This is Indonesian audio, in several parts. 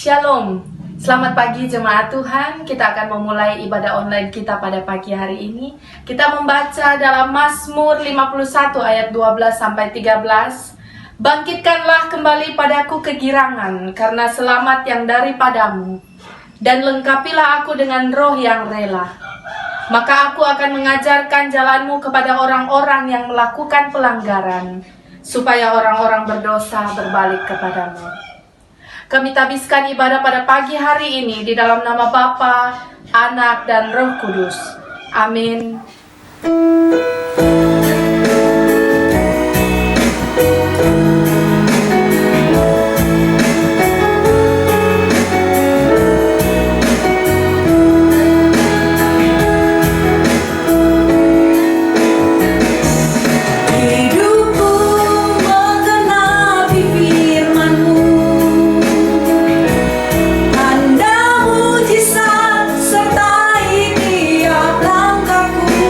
Shalom, selamat pagi jemaat Tuhan. Kita akan memulai ibadah online kita pada pagi hari ini. Kita membaca dalam Mazmur 51 ayat 12 sampai 13. Bangkitkanlah kembali padaku kegirangan karena selamat yang daripadamu, dan lengkapilah aku dengan roh yang rela. Maka aku akan mengajarkan jalanmu kepada orang-orang yang melakukan pelanggaran, supaya orang-orang berdosa berbalik kepadamu. Kami tabiskan ibadah pada pagi hari ini di dalam nama Bapa, Anak, dan Roh Kudus. Amin. Sertai tiap langkahku.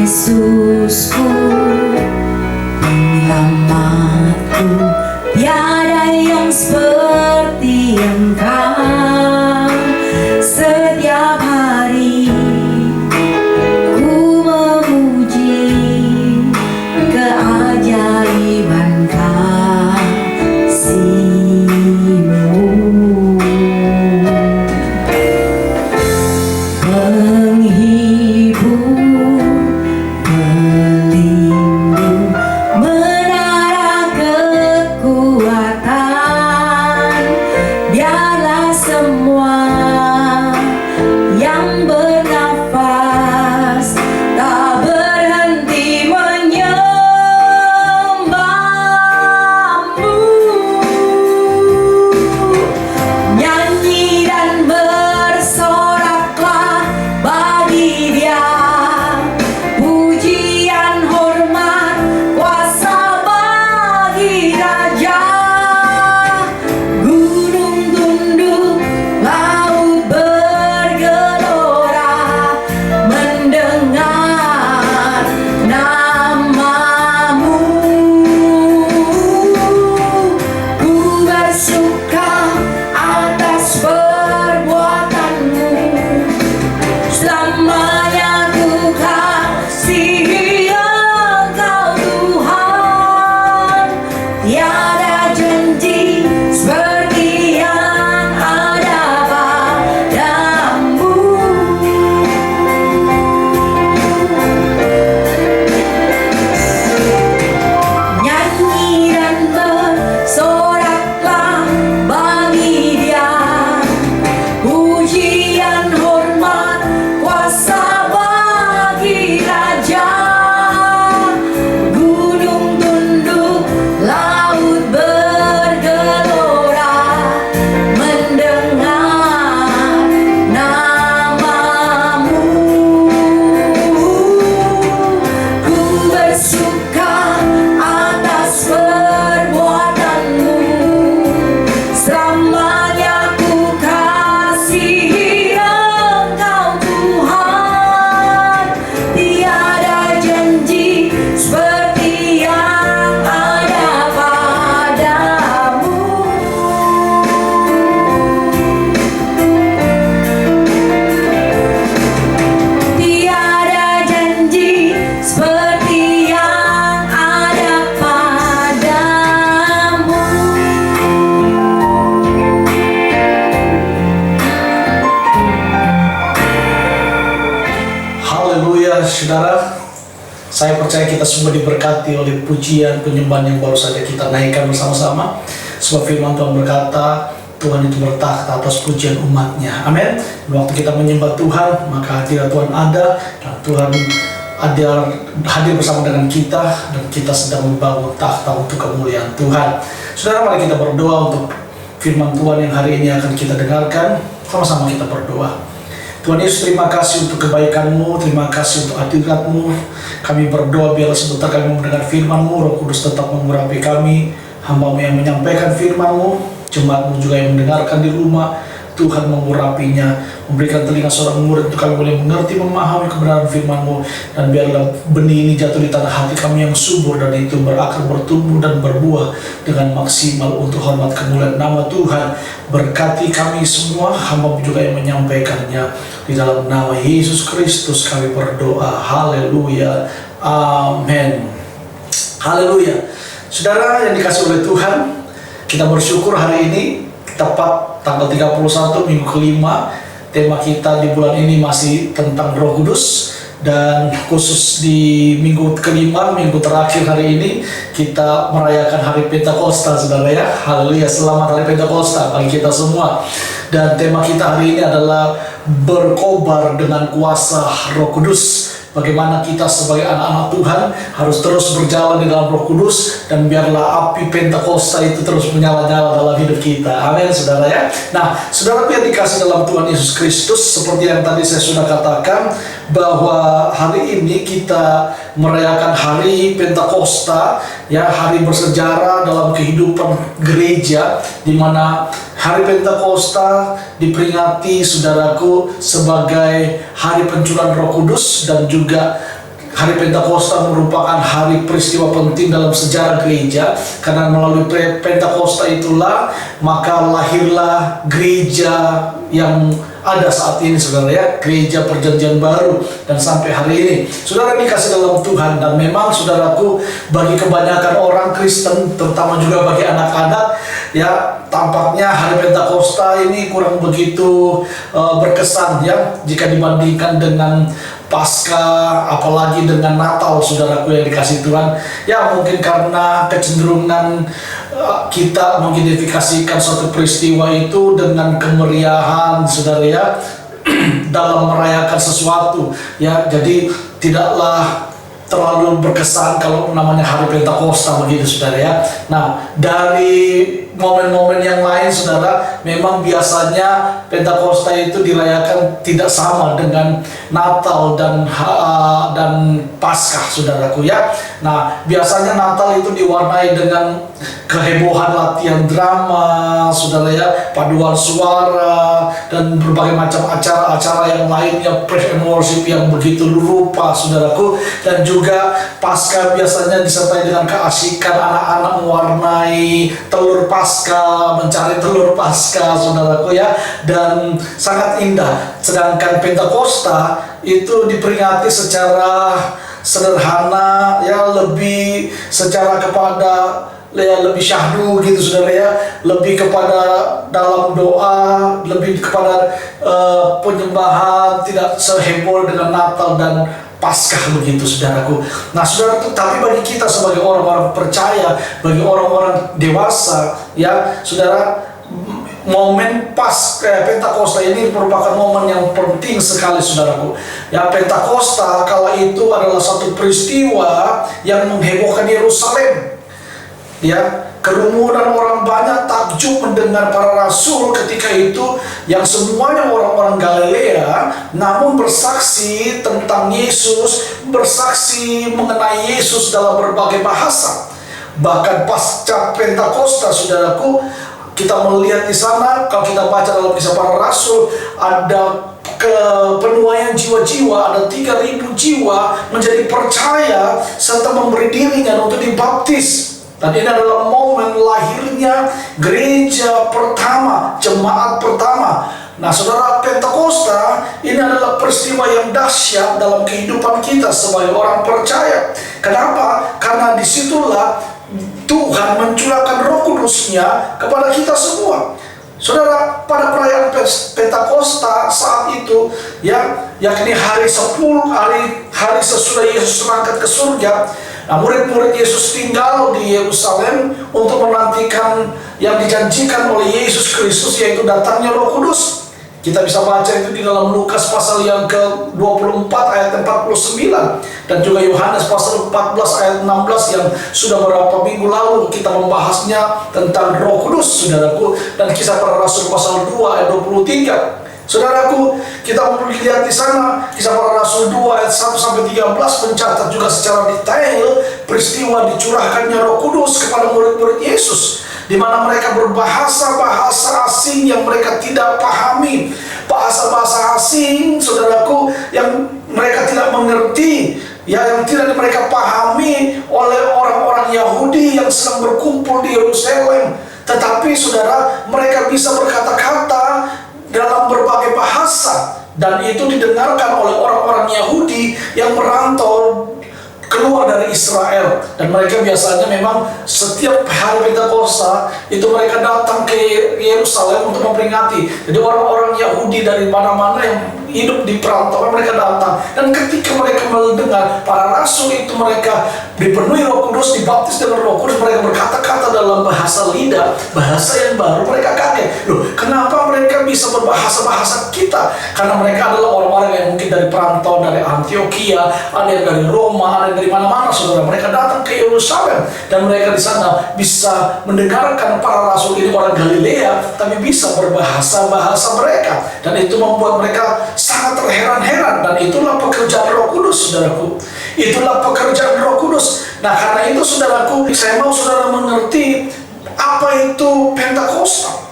Yesusku, penyelamatku, tiada yang seperti Engkau. Setiap hari ku memuji keajaiban kasih-Mu. Penghibur, pelindung, menara kekuatan, biarlah semua yang bernafas tak berhenti menyembah-Mu. Nyanyi dan bersoraklah bagi Dia, pujian, hormat, kuasa bagi Raja. Gunung tunduk, laut bergelora, mendengar nama-Mu. Ku bersuka atas perbuatan-Mu, selamanya ku kasihi Engkau Tuhan. Tiada janji seperti yang ada padamu. Nyanyi dan bersoraklah bagi Dia, pujian, hormat, kuasa bagi Raja. Gunung tunduk, laut bergelora, mendengar nama-Mu. Ku bersuka atas perbuatan-Mu, selamanya ku kasihi Engkau Tuhan. Tiada janji seperti yang ada padamu. Tiada janji seperti yang ada padamu. Haleluya, saudara. Saya percaya kita semua diberkati oleh pujian penyembahan yang baru saja kita naikkan bersama-sama. Sebab firman Tuhan berkata, Tuhan itu bertakhta atas pujian umatnya. Amin. Waktu kita menyembah Tuhan, maka hadirat Tuhan ada dan Tuhan hadir bersama dengan kita, dan kita sedang membangun takhta untuk kemuliaan Tuhan. Saudara, mari kita berdoa untuk firman Tuhan yang hari ini akan kita dengarkan. Sama-sama kita berdoa. Tuhan Yesus, terima kasih untuk kebaikan-Mu, terima kasih untuk hadirat-Mu. Kami berdoa biarlah sebentar kami mendengar firman-Mu, Roh Kudus tetap mengurapi kami, hamba-Mu yang menyampaikan firman-Mu, jemaat-Mu juga yang mendengarkan di rumah. Tuhan mengurapinya, memberikan telinga seorang murid untuk kami boleh mengerti, memahami kebenaran firman-Mu, dan biarlah benih ini jatuh di tanah hati kami yang subur, dan itu berakar, bertumbuh, dan berbuah dengan maksimal untuk hormat kemuliaan nama Tuhan. Berkati kami semua, hamba juga yang menyampaikannya, di dalam nama Yesus Kristus kami berdoa. Haleluya, amin. Haleluya. Saudara yang dikasih oleh Tuhan, kita bersyukur hari ini tepat tanggal 31 minggu kelima. Tema kita di bulan ini masih tentang Roh Kudus, dan khusus di minggu kelima, minggu terakhir hari ini kita merayakan hari Pentakosta, saudara ya. Haleluya, selamat hari Pentakosta bagi kita semua. Dan tema kita hari ini adalah berkobar dengan kuasa Roh Kudus. Bagaimana kita sebagai anak-anak Tuhan harus terus berjalan di dalam Roh Kudus, dan biarlah api Pentakosta itu terus menyala-nyala dalam hidup kita. Amin, saudara ya. Nah, saudara yang dikasih dalam Tuhan Yesus Kristus, seperti yang tadi saya sudah katakan, bahwa hari ini kita merayakan hari Pentakosta, ya, hari bersejarah dalam kehidupan gereja, di mana hari Pentakosta diperingati, saudaraku, sebagai hari pencurahan Roh Kudus, dan juga hari Pentakosta merupakan hari peristiwa penting dalam sejarah gereja, karena melalui Pentakosta itulah maka lahirlah gereja yang ada saat ini, saudara ya, gereja perjanjian baru, dan sampai hari ini saudara dikasih dalam Tuhan. Dan memang saudaraku, bagi kebanyakan orang Kristen, terutama juga bagi anak-anak, ya, tampaknya hari Pentakosta ini kurang begitu berkesan, ya, jika dibandingkan dengan Paskah, apalagi dengan Natal, saudaraku yang dikasih Tuhan. Ya, mungkin karena kecenderungan kita mengidentifikasikan suatu peristiwa itu dengan kemeriahan, saudara ya, dalam merayakan sesuatu, ya, jadi tidaklah terlalu berkesan kalau namanya hari Pentakosta begitu, saudara ya. Nah, dari momen-momen yang lain, saudara, memang biasanya Pentakosta itu dirayakan tidak sama dengan Natal dan Paskah, saudaraku ya. Nah, biasanya Natal itu diwarnai dengan kehebohan latihan drama, saudara ya, paduan suara, dan berbagai macam acara-acara yang lainnya, praise and worship yang begitu rupa, saudaraku. Dan juga Paskah biasanya disertai dengan keasikan anak-anak mewarnai telur Paskah, mencari telur Paskah, saudaraku ya, dan sangat indah. Sedangkan Pentakosta itu diperingati secara sederhana, ya, lebih secara kepada, ya, lebih syahdu gitu, saudara ya, lebih kepada dalam doa, lebih kepada penyembahan, tidak seheboh dengan Natal dan Paskah begitu, saudaraku. Nah, saudara, tapi bagi kita sebagai orang-orang percaya, bagi orang-orang dewasa, ya, saudara, momen Pentakosta ini merupakan momen yang penting sekali, saudaraku. Ya, Pentakosta kala itu adalah satu peristiwa yang menghebohkan Yerusalem. Ya, kerumunan orang banyak takjub mendengar para rasul ketika itu, yang semuanya orang-orang Galilea, namun bersaksi tentang Yesus, bersaksi mengenai Yesus dalam berbagai bahasa. Bahkan pasca Pentakosta, saudaraku, kita melihat di sana, kalau kita baca dalam kisah para rasul, ada penuaian jiwa-jiwa, ada 3.000 jiwa menjadi percaya serta memberi dirinya untuk dibaptis. Dan ini adalah momen lahirnya gereja pertama, jemaat pertama. Nah, saudara, Pentakosta ini adalah peristiwa yang dahsyat dalam kehidupan kita sebagai orang percaya. Kenapa? Karena disitulah Tuhan mencurahkan Roh Kudus-Nya kepada kita semua. Saudara, pada perayaan Pentakosta saat itu, ya, yakni hari 10, hari sesudah Yesus berangkat ke surga. Nah, murid-murid Yesus tinggal di Yerusalem untuk menantikan yang dijanjikan oleh Yesus Kristus, yaitu datangnya Roh Kudus. Kita bisa baca itu di dalam Lukas pasal yang ke-24 ayat 49 dan juga Yohanes pasal 14 ayat 16 yang sudah beberapa minggu lalu kita membahasnya tentang Roh Kudus, saudaraku, dan Kisah Para Rasul pasal 2 ayat 23. Saudaraku, kita melihat di sana Kisah Para Rasul 2 ayat 1 sampai 13 mencatat juga secara detail peristiwa dicurahkannya Roh Kudus kepada murid-murid Yesus, di mana mereka berbahasa-bahasa asing yang mereka tidak pahami, bahasa-bahasa asing, saudaraku, yang mereka tidak mengerti, yang tidak mereka pahami oleh orang-orang Yahudi yang sedang berkumpul di Yerusalem. Tetapi saudara, mereka bisa berkata-kata dalam berbagai bahasa, dan itu didengarkan oleh orang-orang Yahudi yang merantau keluar dari Israel. Dan mereka biasanya memang setiap hari Pentakosta itu mereka datang ke Yerusalem untuk memperingati. Jadi orang-orang Yahudi dari mana-mana yang hidup di perantauan mereka datang, dan ketika mereka mendengar para rasul itu mereka dipenuhi Roh Kudus, dibaptis dengan Roh Kudus, mereka berkata-kata dalam bahasa lidah, bahasa yang baru. Mereka kaget, loh, kenapa mereka bisa berbahasa-bahasa kita? Karena mereka adalah orang-orang yang mungkin dari perantauan, dari Antioquia, ada yang dari Roma, ada yang dari mana-mana, saudara. Mereka datang ke Yerusalem, dan mereka di sana bisa mendengarkan para rasul ini orang Galilea, tapi bisa berbahasa-bahasa mereka, dan itu membuat mereka sangat terheran-heran. Dan itulah pekerjaan Roh Kudus, saudaraku. Itulah pekerjaan Roh Kudus. Nah, karena itu saudaraku, saya mau saudara mengerti apa itu Pentakosta.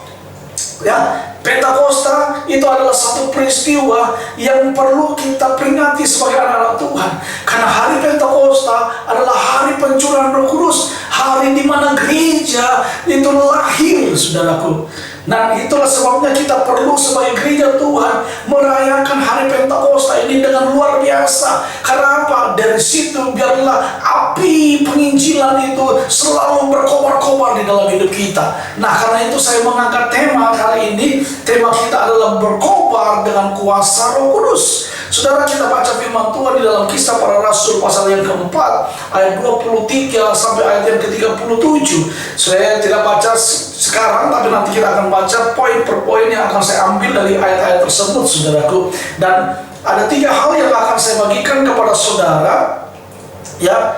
Ya, Pentakosta itu adalah satu peristiwa yang perlu kita peringati sebagai anak-anak Tuhan. Karena hari Pentakosta adalah hari pencurahan Roh Kudus, hari di mana gereja itu lahir, saudaraku. Nah, itulah sebabnya kita perlu sebagai gereja Tuhan merayakan hari Pentakosta ini dengan luar biasa. Karena apa? Dari situ biarlah api penginjilan itu selalu berkobar-kobar di dalam hidup kita. Nah, karena itu saya mengangkat tema kali ini. Tema kita adalah berkobar dengan kuasa Roh Kudus. Saudara, kita baca firman Tuhan di dalam Kisah Para Rasul pasal yang keempat ayat 23 sampai ayat yang ke-37. Saya tidak baca sekarang, tapi nanti kita akan baca poin per poin yang akan saya ambil dari ayat-ayat tersebut, saudaraku. Dan ada 3 hal yang akan saya bagikan kepada saudara, ya,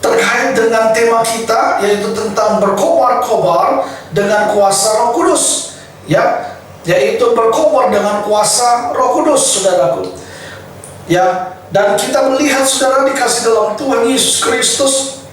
terkait dengan tema kita, yaitu tentang berkobar-kobar dengan kuasa Roh Kudus, ya, yaitu berkobar dengan kuasa Roh Kudus, saudaraku. Ya, dan kita melihat saudara dikasih dalam Tuhan Yesus Kristus,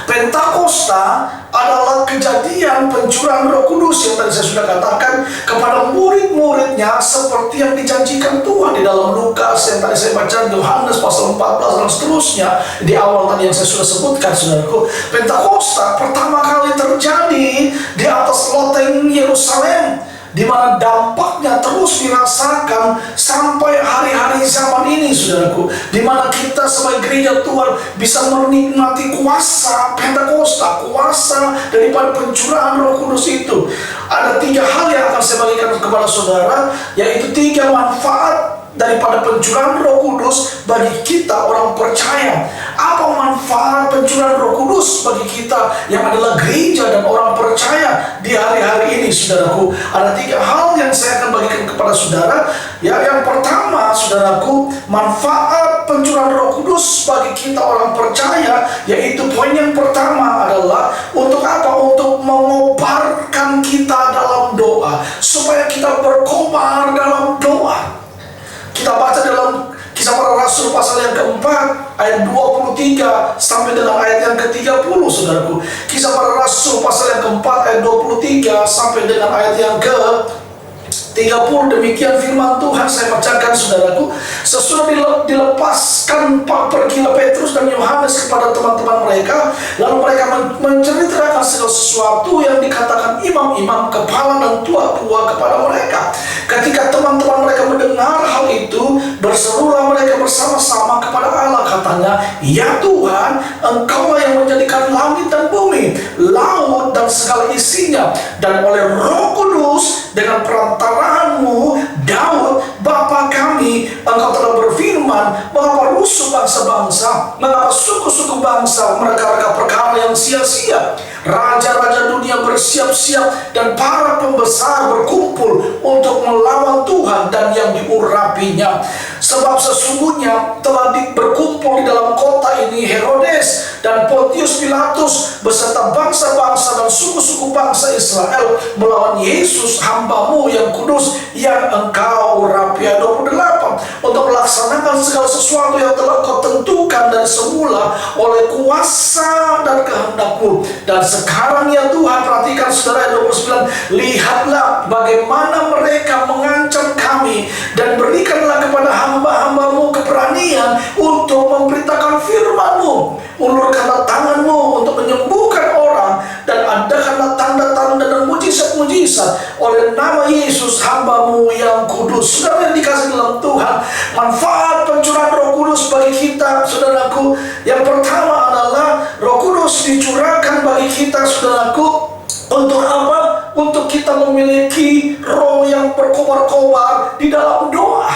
Pentakosta adalah kejadian pencurahan Roh Kudus yang tadi saya sudah katakan kepada murid-muridnya seperti yang dijanjikan Tuhan di dalam Lukas yang tadi saya baca, Yohanes pasal 14 dan seterusnya. Di awal tadi yang saya sudah sebutkan, saudaraku, Pentakosta pertama kali terjadi di atas loteng Yerusalem, di mana dampaknya terus dirasakan sampai hari-hari zaman ini, saudaraku, di mana kita sebagai gereja Tuhan bisa menikmati kuasa Pentakosta, kuasa daripada pencurahan Roh Kudus itu. Ada 3 hal yang akan saya bagikan kepada saudara, yaitu 3 manfaat daripada pencurahan Roh Kudus bagi kita orang percaya. Apa manfaat pencurahan Roh Kudus bagi kita yang adalah gereja dan orang percaya di hari-hari ini, saudaraku? Ada 3 hal yang saya akan bagikan kepada saudara. Ya, yang pertama, saudaraku, manfaat pencurahan Roh Kudus bagi kita orang percaya, yaitu poin yang pertama adalah untuk apa? Untuk mengobarkan kita dalam doa, supaya kita berkobar dalam doa. Kita baca dalam Kisah Para Rasul pasal yang keempat ayat 23 sampai dengan ayat yang ke-30, saudaraku. Kisah Para Rasul pasal yang keempat ayat 23 sampai dengan ayat yang ke-30. Demikian firman Tuhan, saya bacakan, saudaraku. Sesudah dilepaskan pergilah Petrus dan Yohanes kepada teman-teman mereka, lalu mereka menceritakan segala sesuatu yang dikatakan imam-imam, kepala dan tua-tua kepada mereka. Ketika teman-teman mereka mendengar hal itu, berserulah mereka bersama-sama kepada Allah, katanya, ya Tuhan, Engkaulah yang menjadikan langit dan bumi, laut dan segala isinya, dan oleh Roh Kudus dengan perantaraanmu, Daud, Bapa kami, Engkau telah berfirman, mengapa rusuh bangsa-bangsa, mengapa suku suku-suku bangsa mereka perkara yang sia-sia. Raja-raja dunia bersiap-siap dan para pembesar berkumpul untuk melawan Tuhan dan yang diurapinya. Sebab sesungguhnya telah berkumpul di dalam kota ini Herodes dan Pontius Pilatus beserta bangsa-bangsa dan suku-suku bangsa Israel melawan Yesus hamba-Mu yang kudus yang Engkau urapi. Ayat 28, untuk melaksanakan segala sesuatu yang telah Kau tentukan dari semula oleh kuasa dan kehendak-Mu. Dan sekarang ya Tuhan, perhatikan saudara, ayat 29, lihatlah bagaimana mereka mengancam kami, dan berikanlah kepada hamba-hamba-Mu keberanian untuk memberitakan firman-Mu. Ulurkanlah tangan-Mu untuk menyembuhkan orang, dan adakanlah tanda-tanda dan mujizat-mujizat oleh nama Yesus hamba-Mu yang kudus. Saudara yang dikasih dalam Tuhan, manfaat pencurahan Roh Kudus bagi kita, saudaraku, yang pertama adalah Roh Kudus dicurahkan bagi kita, saudaraku, untuk apa? Untuk kita memiliki roh yang berkobar-kobar di dalam doa.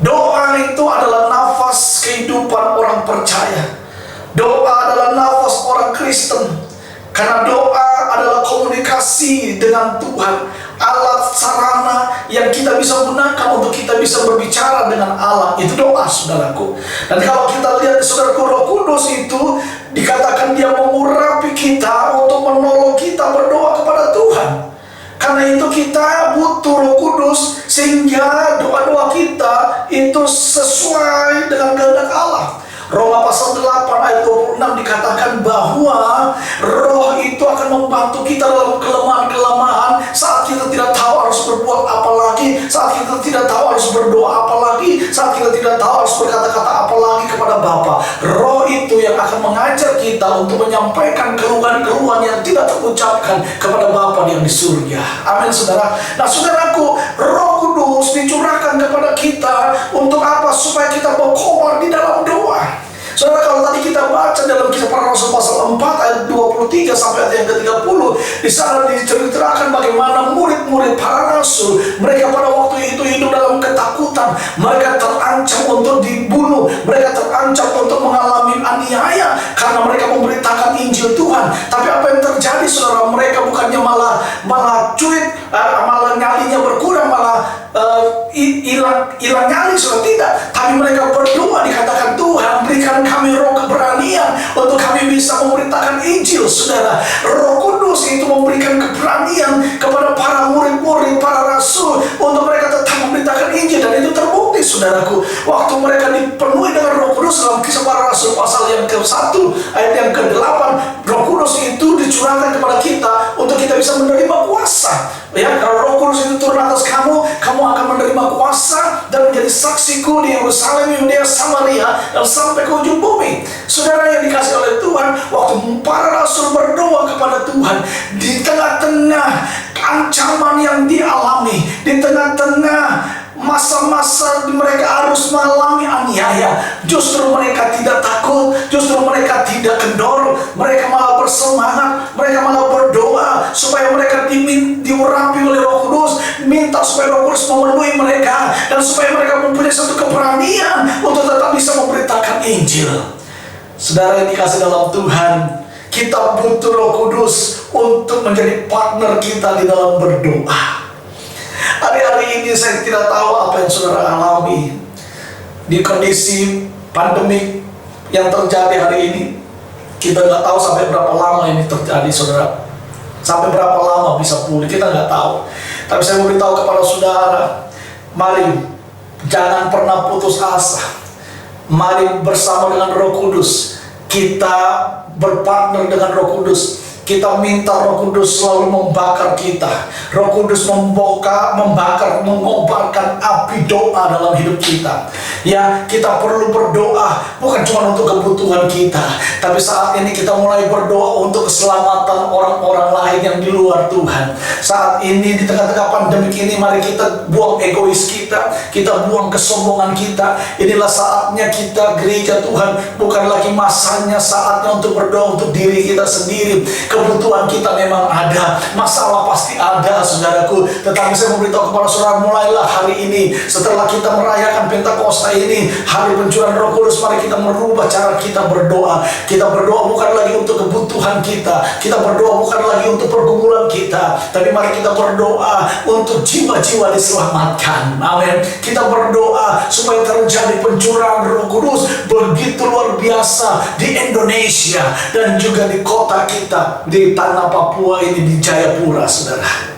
Doa itu adalah nafas kehidupan orang percaya. Doa adalah nafas orang Kristen. Karena doa adalah komunikasi dengan Tuhan, alat sarana yang kita bisa gunakan untuk kita bisa berbicara dengan Allah. Itu doa, saudaraku. Dan kalau kita lihat, saudaraku, Roh Kudus itu dikatakan dia mengurapi kita untuk menolong kita berdoa kepada Tuhan. Karena itu kita butuh Roh Kudus sehingga doa-doa kita itu sesuai dengan kehendak Allah. Roma pasal 8 ayat 26 dikatakan bahwa Roh itu akan membantu kita dalam kelemahan-kelemahan saat kita tidak tahu harus berbuat apa lagi, saat kita tidak tahu harus berdoa apa lagi, saat kita tidak tahu harus berkata-kata apa lagi kepada Bapa. Roh itu yang akan mengajar kita untuk menyampaikan keluhan-keluhan yang tidak terucapkan kepada Bapa yang di surga. Amin, saudara. Nah, saudaraku, Roh Kudus dicurahkan kepada kita untuk apa? Supaya kita berkobar di dalam doa. Saudara, kalau tadi kita baca dalam Kisah Para Rasul pasal 4 ayat 23 sampai ayat yang ke-30, di sana diceritakan bagaimana murid-murid para rasul, mereka pada waktu itu hidup dalam ketakutan, mereka terancam untuk dibunuh, mereka terancam untuk mengalami aniaya karena mereka memberitakan Injil Tuhan. Tapi apa yang terjadi, saudara? Mereka bukannya malah cuit, malah nyalinya berkurang, malah hilang nyali, saudara, tidak. Tapi mereka berdoa, dikatakan Tuhan berikan kami roh keberanian untuk kami bisa memberitakan Injil, saudara. Roh Kudus itu memberikan keberanian kepada para murid-murid, para rasul untuk mereka tetap memberitakan Injil, dan itu terbukti, saudaraku. Waktu mereka dipenuhi dengan Roh Kudus dalam Kisah Para Rasul pasal yang ke-1 ayat yang ke-8, Roh Kudus itu dicurahkan kepada kita untuk kita bisa menerima kuasa. Ya, kalau Roh Kudus itu turun atas kamu, kamu akan menerima kuasa dan menjadi saksiku di Yerusalem, Yudea, Samaria, dan sampai ke ujung bumi. Saudara yang dikasih oleh Tuhan, waktu para rasul berdoa kepada Tuhan di tengah-tengah ancaman yang dialami, di tengah-tengah masa-masa mereka harus mengalami aniaya, justru mereka tidak takut, justru mereka tidak kendor, mereka malah bersemangat, mereka malah berdoa supaya mereka diurapi oleh Roh Kudus, minta supaya Roh Kudus memenuhi mereka, dan supaya mereka mempunyai satu keberanian untuk tetap bisa memberitakan Injil. Saudara yang dikasih dalam Tuhan, kita butuh Roh Kudus untuk menjadi partner kita di dalam berdoa. Hari-hari ini saya tidak tahu apa yang saudara alami di kondisi pandemik yang terjadi hari ini. Kita nggak tahu sampai berapa lama ini terjadi, saudara. Sampai berapa lama bisa pulih, kita nggak tahu. Tapi saya mau beritahu kepada saudara, mari jangan pernah putus asa. Mari bersama dengan Roh Kudus kita berpartner dengan Roh Kudus. Kita minta Roh Kudus selalu membakar kita. Roh Kudus membakar, mengobarkan api doa dalam hidup kita. Ya, kita perlu berdoa bukan cuma untuk kebutuhan kita, tapi saat ini kita mulai berdoa untuk keselamatan orang-orang lain yang di luar Tuhan. Saat ini di tengah-tengah pandemik ini, mari kita buang egois kita buang kesombongan kita. Inilah saatnya kita gereja Tuhan, bukan lagi masanya saatnya untuk berdoa untuk diri kita sendiri. kebutuhan kita memang ada, masalah pasti ada saudaraku. Tetapi saya memberitahu kepada saudara, mulailah hari ini setelah kita merayakan Pentakosta ini, hari pencurahan Roh Kudus, mari kita merubah cara kita berdoa. Kita berdoa bukan lagi untuk kebutuhan kita, kita berdoa bukan lagi untuk pergumulan kita, tapi mari kita berdoa untuk jiwa-jiwa diselamatkan. Amin. Kita berdoa supaya terjadi pencurahan Roh Kudus begitu luar biasa di Indonesia dan juga di kota kita, di tanah Papua ini, di Jayapura, saudara.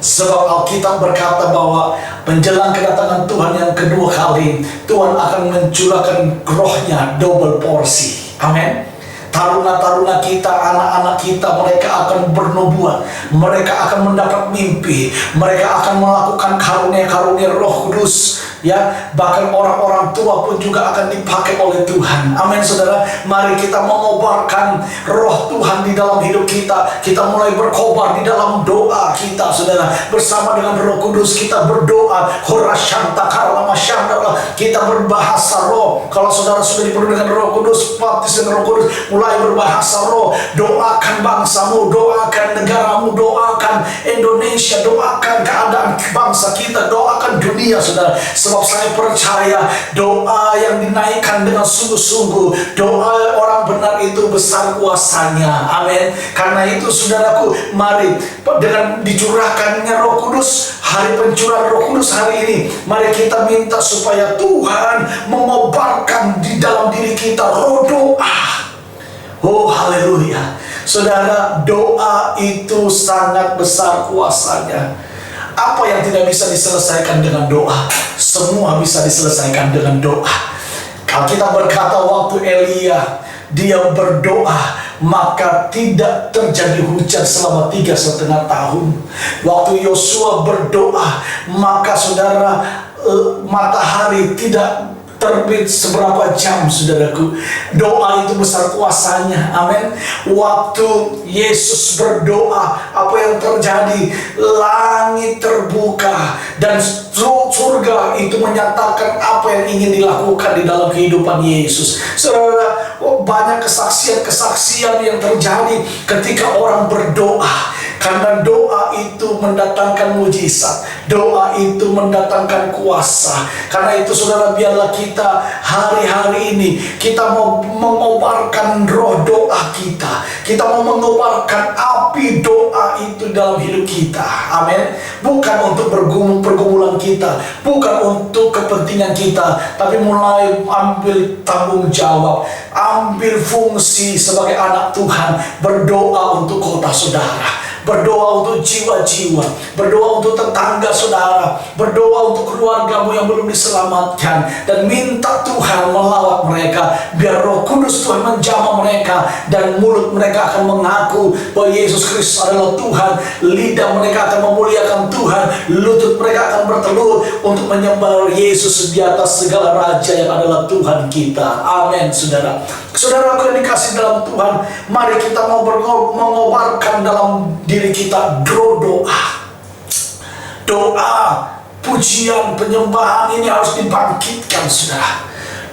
Sebab Alkitab berkata bahwa menjelang kedatangan Tuhan yang kedua kali, Tuhan akan mencurahkan rohnya double porsi. Amin. Taruna-taruna kita, anak-anak kita, mereka akan bernubuat, mereka akan mendapat mimpi, mereka akan melakukan karunia-karunia Roh Kudus, ya. Bahkan orang-orang tua pun juga akan dipakai oleh Tuhan. Amin, saudara. Mari kita mengobarkan Roh Tuhan di dalam hidup kita. Kita mulai berkobar di dalam doa kita, saudara. Bersama dengan Roh Kudus kita berdoa. Kita berbahasa roh. Kalau saudara sudah dipenuhi dengan Roh Kudus, baptis dengan Roh Kudus, mulai berbahasa roh. Doakan bangsamu, doakan negaramu, doakan Indonesia, doakan keadaan bangsa kita, doakan dunia, saudara. Sebab saya percaya doa yang dinaikkan dengan sungguh-sungguh, doa orang benar itu besar kuasanya. Amin. Karena itu saudaraku, mari dengan dicurahkannya Roh Kudus, hari pencurahan Roh Kudus hari ini, mari kita minta supaya Tuhan mengobarkan di dalam diri kita roh doa. Oh, haleluya. Saudara, doa itu sangat besar kuasanya. Apa yang tidak bisa diselesaikan dengan doa? Semua bisa diselesaikan dengan doa. Kalau kita berkata waktu Elia dia berdoa, maka tidak terjadi hujan selama 3,5 tahun. Waktu Yosua berdoa, maka saudara, matahari tidak terbit seberapa jam, saudaraku. Doa itu besar kuasanya. Amin. Waktu Yesus berdoa, apa yang terjadi? Langit terbuka dan surga itu menyatakan apa yang ingin dilakukan di dalam kehidupan Yesus. Saudara, banyak kesaksian-kesaksian yang terjadi ketika orang berdoa. Karena doa itu mendatangkan mujizat, doa itu mendatangkan kuasa. Karena itu saudara, biarlah kita hari-hari ini kita mau mengobarkan roh doa kita. Kita mau mengobarkan api doa itu dalam hidup kita. Amin. Bukan untuk pergumulan kita, bukan untuk kepentingan kita, tapi mulai ambil tanggung jawab, ambil fungsi sebagai anak Tuhan, berdoa untuk kota saudara, berdoa untuk jiwa-jiwa, berdoa untuk tetangga saudara, berdoa untuk keluargamu yang belum diselamatkan, dan minta Tuhan melawat mereka, biar Roh Kudus Tuhan menjamah mereka, dan mulut mereka akan mengaku bahwa Yesus Kristus adalah Tuhan, lidah mereka akan memuliakan Tuhan, lutut mereka akan bertelur untuk menyembah Yesus di atas segala raja yang adalah Tuhan kita. Amin, saudara. Saudara yang dikasih dalam Tuhan, mari kita mau mengobarkan dalam diri kita doa. Doa, pujian, penyembahan ini harus dibangkitkan, saudara.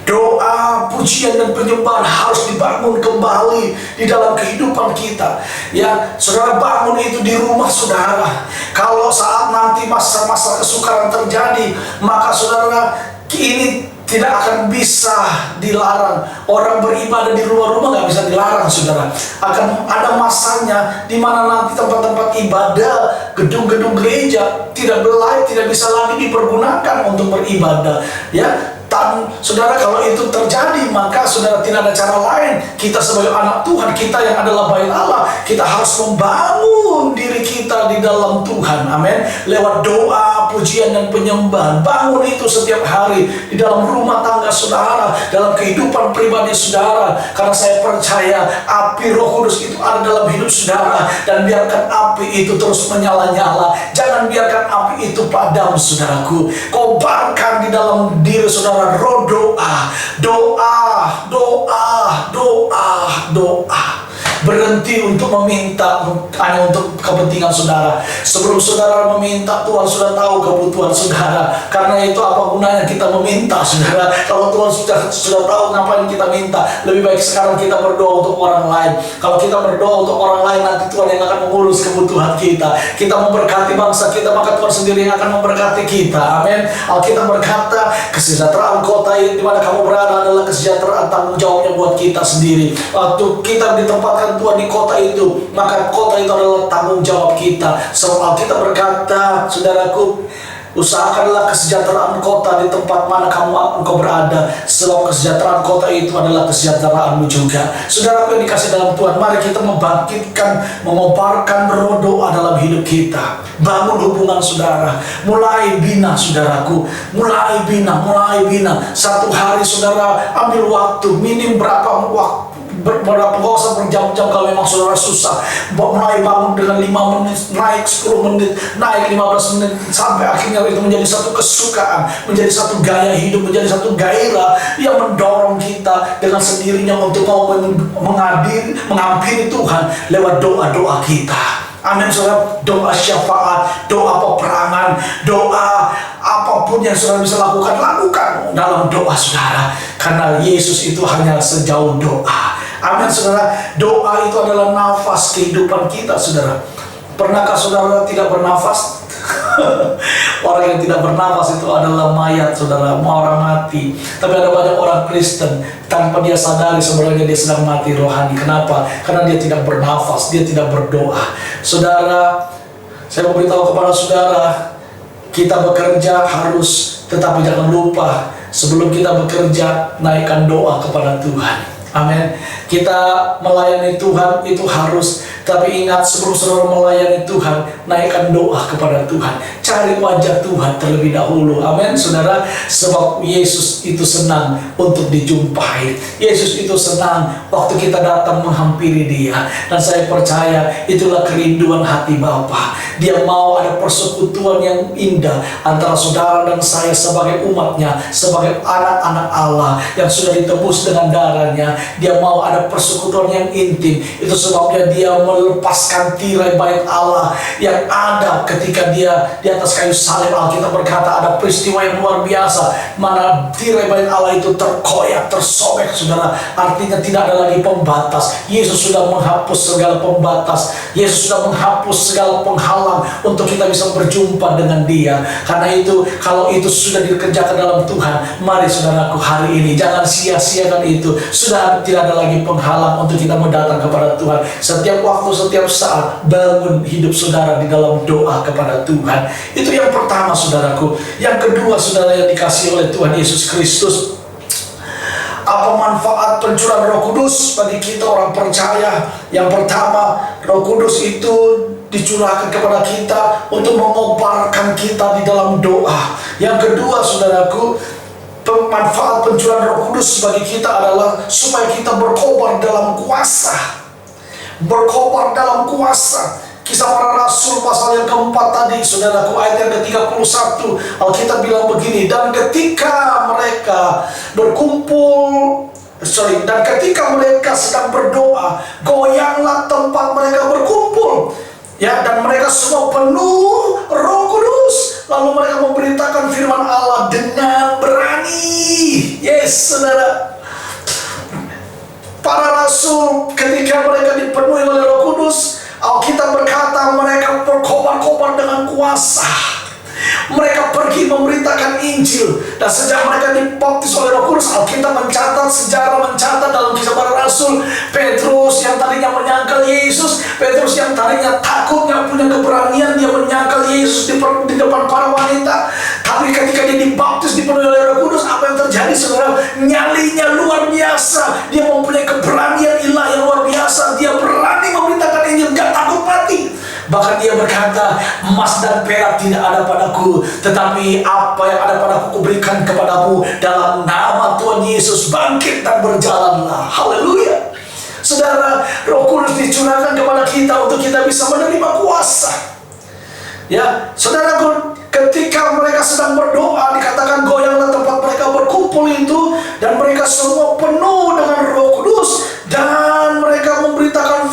Doa, pujian, dan penyembahan harus dibangun kembali di dalam kehidupan kita. Ya, saudara, bangun itu di rumah saudara. Kalau saat nanti masa-masa kesukaran terjadi, maka saudara, ini tidak akan bisa dilarang. Orang beribadah di rumah-rumah nggak bisa dilarang, saudara. Akan ada masanya di mana nanti tempat-tempat ibadah, gedung-gedung gereja tidak bisa lagi dipergunakan untuk beribadah. Ya, dan saudara, kalau itu terjadi, maka saudara tidak ada cara lain. Kita sebagai anak Tuhan, kita yang adalah bait Allah, kita harus membangun diri kita di dalam Tuhan. Amin. Lewat doa, pujian, dan penyembahan. Bangun itu setiap hari di dalam rumah tangga saudara, dalam kehidupan pribadi saudara. Karena saya percaya api Roh Kudus itu ada dalam hidup saudara, dan biarkan api itu terus menyala-nyala. Jangan biarkan api itu padam, saudaraku. Kobarkan di dalam diri saudara roh doa, doa, doa, doa, doa. berhenti untuk meminta hanya untuk kepentingan saudara. Sebelum saudara meminta, Tuhan sudah tahu kebutuhan saudara. Karena itu apa gunanya kita meminta, saudara, kalau Tuhan sudah tahu ngapain kita minta. Lebih baik sekarang kita berdoa untuk orang lain. Kalau kita berdoa untuk orang lain, nanti Tuhan yang akan mengurus kebutuhan kita. Kita memberkati bangsa kita, maka Tuhan sendiri yang akan memberkati kita. Amin. Alkitab berkata, kesejahteraan kota di mana kamu berada adalah kesejahteraan tanggung jawabnya buat kita sendiri. Waktu kita ditempatkan Tuhan di kota itu, maka kota itu adalah tanggung jawab kita. Sebab Alkitab berkata, saudaraku, usahakanlah kesejahteraan kota di tempat mana engkau berada, sebab kesejahteraan kota itu adalah kesejahteraanmu juga. Saudaraku yang dikasih dalam Tuhan, mari kita membangkitkan, mengobarkan roh doa dalam hidup kita. Bangun hubungan saudara, mulai bina saudaraku, mulai bina. Satu hari saudara ambil waktu, minim berapa waktu, berapa, gak usah berjam-jam kalau memang saudara susah. Mulai bangun dengan 5 menit, naik 10 menit, naik 15 menit, sampai akhirnya itu menjadi satu kesukaan, menjadi satu gaya hidup, menjadi satu gairah yang mendorong kita dengan sendirinya untuk mau mengampiri Tuhan lewat doa-doa kita. Amin saudara. Doa syafaat, doa peperangan, doa apapun yang saudara bisa lakukan dalam doa saudara. Karena Yesus itu hanya sejauh doa. Amin saudara. Doa itu adalah nafas kehidupan kita saudara. Pernahkah saudara tidak bernafas? Orang yang tidak bernafas itu adalah mayat saudara, orang mati. Tapi ada banyak orang Kristen tanpa dia sadari sebenarnya dia sedang mati rohani. Kenapa? Karena dia tidak bernafas, dia tidak berdoa. Saudara, saya memberitahu kepada saudara, kita bekerja harus, tetapi jangan lupa sebelum kita bekerja, naikkan doa kepada Tuhan. Amin. Kita melayani Tuhan itu harus, tapi ingat sebelum saudara melayani Tuhan, naikkan doa kepada Tuhan. Cari wajah Tuhan terlebih dahulu. Amin saudara. Sebab Yesus itu senang untuk dijumpai. Yesus itu senang waktu kita datang menghampiri Dia. Dan saya percaya itulah kerinduan hati Bapa. Dia mau ada persekutuan yang indah antara saudara dan saya sebagai umatnya, sebagai anak-anak Allah yang sudah ditebus dengan darahnya. Dia mau ada persekutuan yang intim. Itu sebabnya dia melepaskan tirai bait Allah yang ada ketika dia di atas kayu salib. Alkitab berkata ada peristiwa yang luar biasa, mana tirai bait Allah itu terkoyak, tersobek saudara. Artinya tidak ada lagi pembatas. Yesus sudah menghapus segala pembatas. Yesus sudah menghapus segala penghalang untuk kita bisa berjumpa dengan Dia. Karena itu, kalau itu sudah dikerjakan dalam Tuhan, mari saudaraku hari ini jangan sia-siakan itu. Sudah tidak ada lagi penghalang untuk kita mau datang kepada Tuhan. Setiap waktu, setiap saat, bangun hidup saudara di dalam doa kepada Tuhan. Itu yang pertama saudaraku. Yang kedua saudara yang dikasihi oleh Tuhan Yesus Kristus, apa manfaat pencurahan Roh Kudus bagi kita orang percaya? Yang pertama, Roh Kudus itu dicurahkan kepada kita untuk mengobarkan kita di dalam doa. Yang kedua saudaraku, manfaat pencurahan Roh Kudus bagi kita adalah supaya kita berkobar dalam kuasa. Berkobar dalam kuasa. Kisah Para Rasul pasal yang keempat tadi, saudaraku, ayat yang ke-31, Alkitab bilang begini, dan ketika mereka sedang berdoa, goyanglah tempat mereka berkumpul. Ya, dan mereka semua penuh Roh Kudus. Lalu mereka memberitakan firman Allah dengan berani. Yes, saudara. Para rasul ketika mereka dipenuhi oleh Roh Kudus, Alkitab berkata mereka berkobar-kobar dengan kuasa. Mereka pergi memberitakan Injil. Dan sejak mereka dibaptis oleh Roh Kudus, Alkitab mencatat, sejarah mencatat dalam Kisah Para Rasul, Petrus yang tadinya menyangkal Yesus, Petrus yang tadinya takut, yang punya keberanian, dia menyangkal Yesus di depan para wanita. Tapi ketika dia dibaptis, dipenuhi oleh Roh Kudus, apa yang terjadi saudara? Nyalinya luar biasa. Dia mempunyai keberanian ilahi yang luar biasa. Dia berani memberitakan Injil, gak takut mati. Bahkan dia berkata, emas dan perak tidak ada padaku, tetapi apa yang ada padaku kuberikan kepadamu. Dalam nama Tuhan Yesus bangkit dan berjalanlah. Haleluya. Saudara, Roh Kudus dicurahkan kepada kita untuk kita bisa menerima kuasa. Ya, saudara, ketika mereka sedang berdoa, dikatakan goyanglah tempat mereka berkumpul itu, dan mereka semua penuh dengan Roh Kudus, dan mereka memberitakan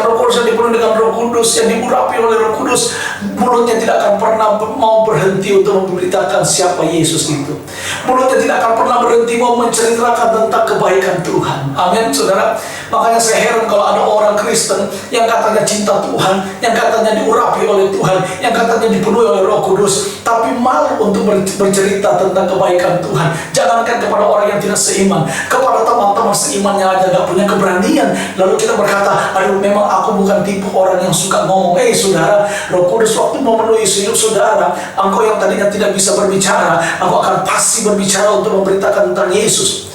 Roh Kudus, yang dipenuhi dengan Roh Kudus, yang diurapi oleh Roh Kudus, mulutnya tidak akan pernah mau berhenti untuk memberitakan siapa Yesus itu. Mulutnya tidak akan pernah berhenti mau menceritakan tentang kebaikan Tuhan. Amin, saudara. Makanya saya heran kalau ada orang Kristen yang katanya cinta Tuhan, yang katanya diurapi oleh Tuhan, yang katanya dipenuhi oleh Roh Kudus, tapi malu untuk bercerita tentang kebaikan Tuhan. Jangankan kepada orang yang tidak seiman, kepada teman-teman seimannya aja gak punya keberanian. Lalu kita berkata, aduh memang aku bukan tipe orang yang suka ngomong. Saudara, Roh Kudus waktu memenuhi hidup saudara, engkau yang tadinya tidak bisa berbicara, engkau akan pasti berbicara untuk memberitakan tentang Yesus.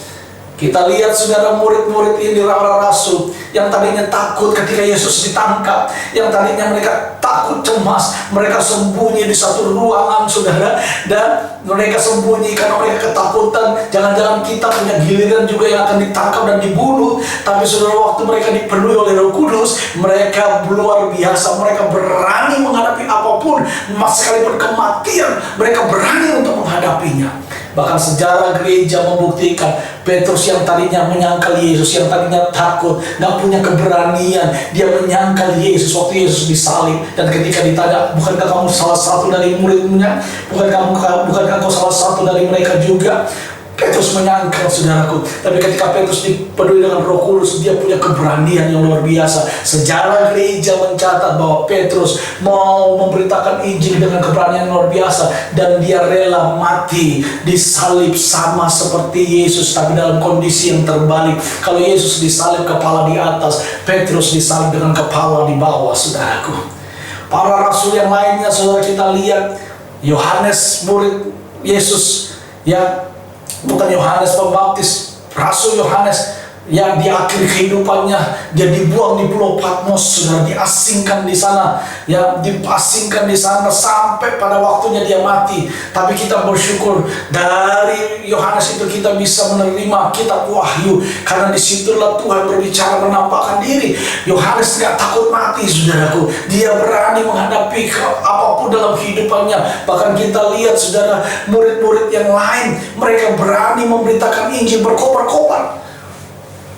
Kita lihat saudara, murid-murid ini rasul yang tadinya takut ketika Yesus ditangkap, yang tadinya mereka takut, cemas, mereka sembunyi di satu ruangan saudara, dan mereka sembunyi karena mereka ketakutan, jangan-jangan kita punya giliran juga yang akan ditangkap dan dibunuh. Tapi saudara, waktu mereka dipenuhi oleh Roh Kudus, mereka luar biasa, mereka berani menghadapi apapun, sekalipun kematian, mereka berani untuk menghadapinya. Bahkan sejarah gereja membuktikan Petrus yang tadinya menyangkal Yesus, yang tadinya takut, gak punya keberanian, dia menyangkal Yesus waktu Yesus disalib. Dan ketika ditanya, bukankah kamu salah satu dari murid-Nya? Bukankah kau salah satu dari mereka juga? Petrus menyangkal, saudaraku. Tapi ketika Petrus dipenuhi dengan Roh Kudus, dia punya keberanian yang luar biasa. Sejarah gereja mencatat bahwa Petrus mau memberitakan Injil dengan keberanian yang luar biasa, dan dia rela mati disalib sama seperti Yesus, tapi dalam kondisi yang terbalik. Kalau Yesus disalib kepala di atas, Petrus disalib dengan kepala di bawah, saudaraku. Para rasul yang lainnya, saudara, kita lihat Yohanes murid Yesus, ya, bukan Yohanes Pembaptis, Rasul Yohanes yang di akhir kehidupannya dia dibuang di Pulau Patmos, sudah diasingkan di sana, ya, diasingkan di sana sampai pada waktunya dia mati. Tapi kita bersyukur dari Yohanes itu kita bisa menerima kitab Wahyu, karena disitulah Tuhan berbicara, menampakkan diri. Yohanes tidak takut mati, saudaraku. Dia berani menghadapi apapun dalam kehidupannya. Bahkan kita lihat, saudara, murid-murid yang lain, mereka berani memberitakan Injil berkobar-kobar.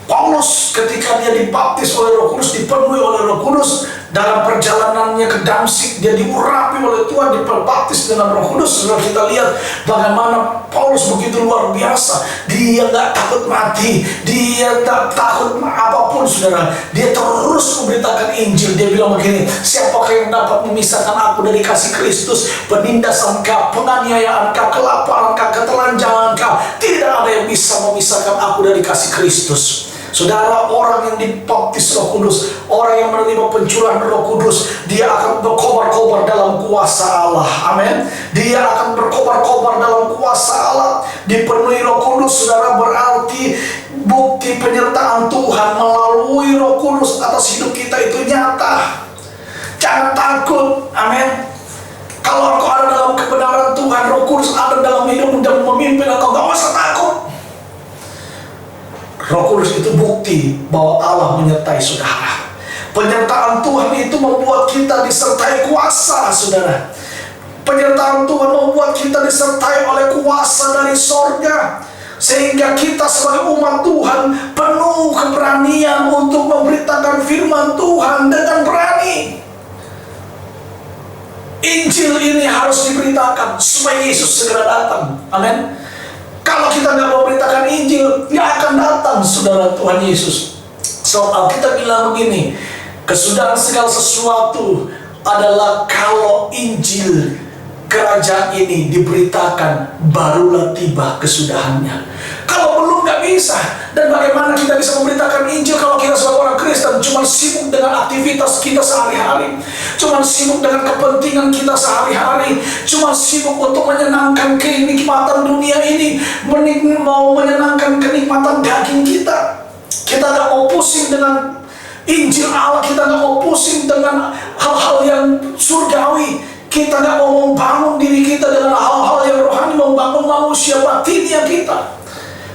Paulus ketika dia dibaptis oleh Roh Kudus, dipenuhi oleh Roh Kudus, dalam perjalanannya ke Damsyik, dia diurapi oleh Tuhan, dibaptis dengan Roh Kudus. Saudara, kita lihat bagaimana Paulus begitu luar biasa. Dia gak takut mati, dia tak takut apapun, saudara. Dia terus memberitakan Injil. Dia bilang begini, siapakah yang dapat memisahkan aku dari kasih Kristus? Penindasankah, penganiayaankah, kelaparan,kah, ketelanjangankah? Tidak ada yang bisa memisahkan aku dari kasih Kristus. Saudara, orang yang dibaptis Roh Kudus, orang yang menerima pencurahan Roh Kudus, dia akan berkobar-kobar dalam kuasa Allah. Amin. Dia akan berkobar-kobar dalam kuasa Allah. Dipenuhi Roh Kudus, saudara, berarti bukti penyertaan Tuhan melalui Roh Kudus atas hidup kita itu nyata. Jangan takut. Amin. Kalau engkau ada dalam kebenaran Tuhan, Roh Kudus ada dalam hidupmu dan memimpin engkau, gak usah takut. Roh Kudus itu bukti bahwa Allah menyertai saudara. Penyertaan Tuhan itu membuat kita disertai kuasa, saudara. Penyertaan Tuhan membuat kita disertai oleh kuasa dari sorga, sehingga kita sebagai umat Tuhan penuh keberanian untuk memberitakan firman Tuhan dengan berani. Injil ini harus diberitakan supaya Yesus segera datang. Amin. Kalau kita nggak memberitakan Injil, nggak akan datang, saudara, Tuhan Yesus. Soal kita bilang begini, kesudahan segala sesuatu adalah kalau Injil kerajaan ini diberitakan, barulah tiba kesudahannya. Kalau belum, nggak bisa. Dan bagaimana kita bisa memberitakan Injil kalau kita sebagai orang Kristen cuma sibuk dengan aktivitas kita sehari-hari, cuma sibuk dengan kepentingan kita sehari-hari, cuma sibuk untuk menyenangkan kenikmatan dunia ini, mau menyenangkan kenikmatan daging kita. Kita nggak mau pusing dengan Injil Allah, kita nggak mau pusing dengan hal-hal yang surgawi. Kita nggak mau membangun diri kita dengan hal-hal yang rohani, membangun manusia batinnya kita.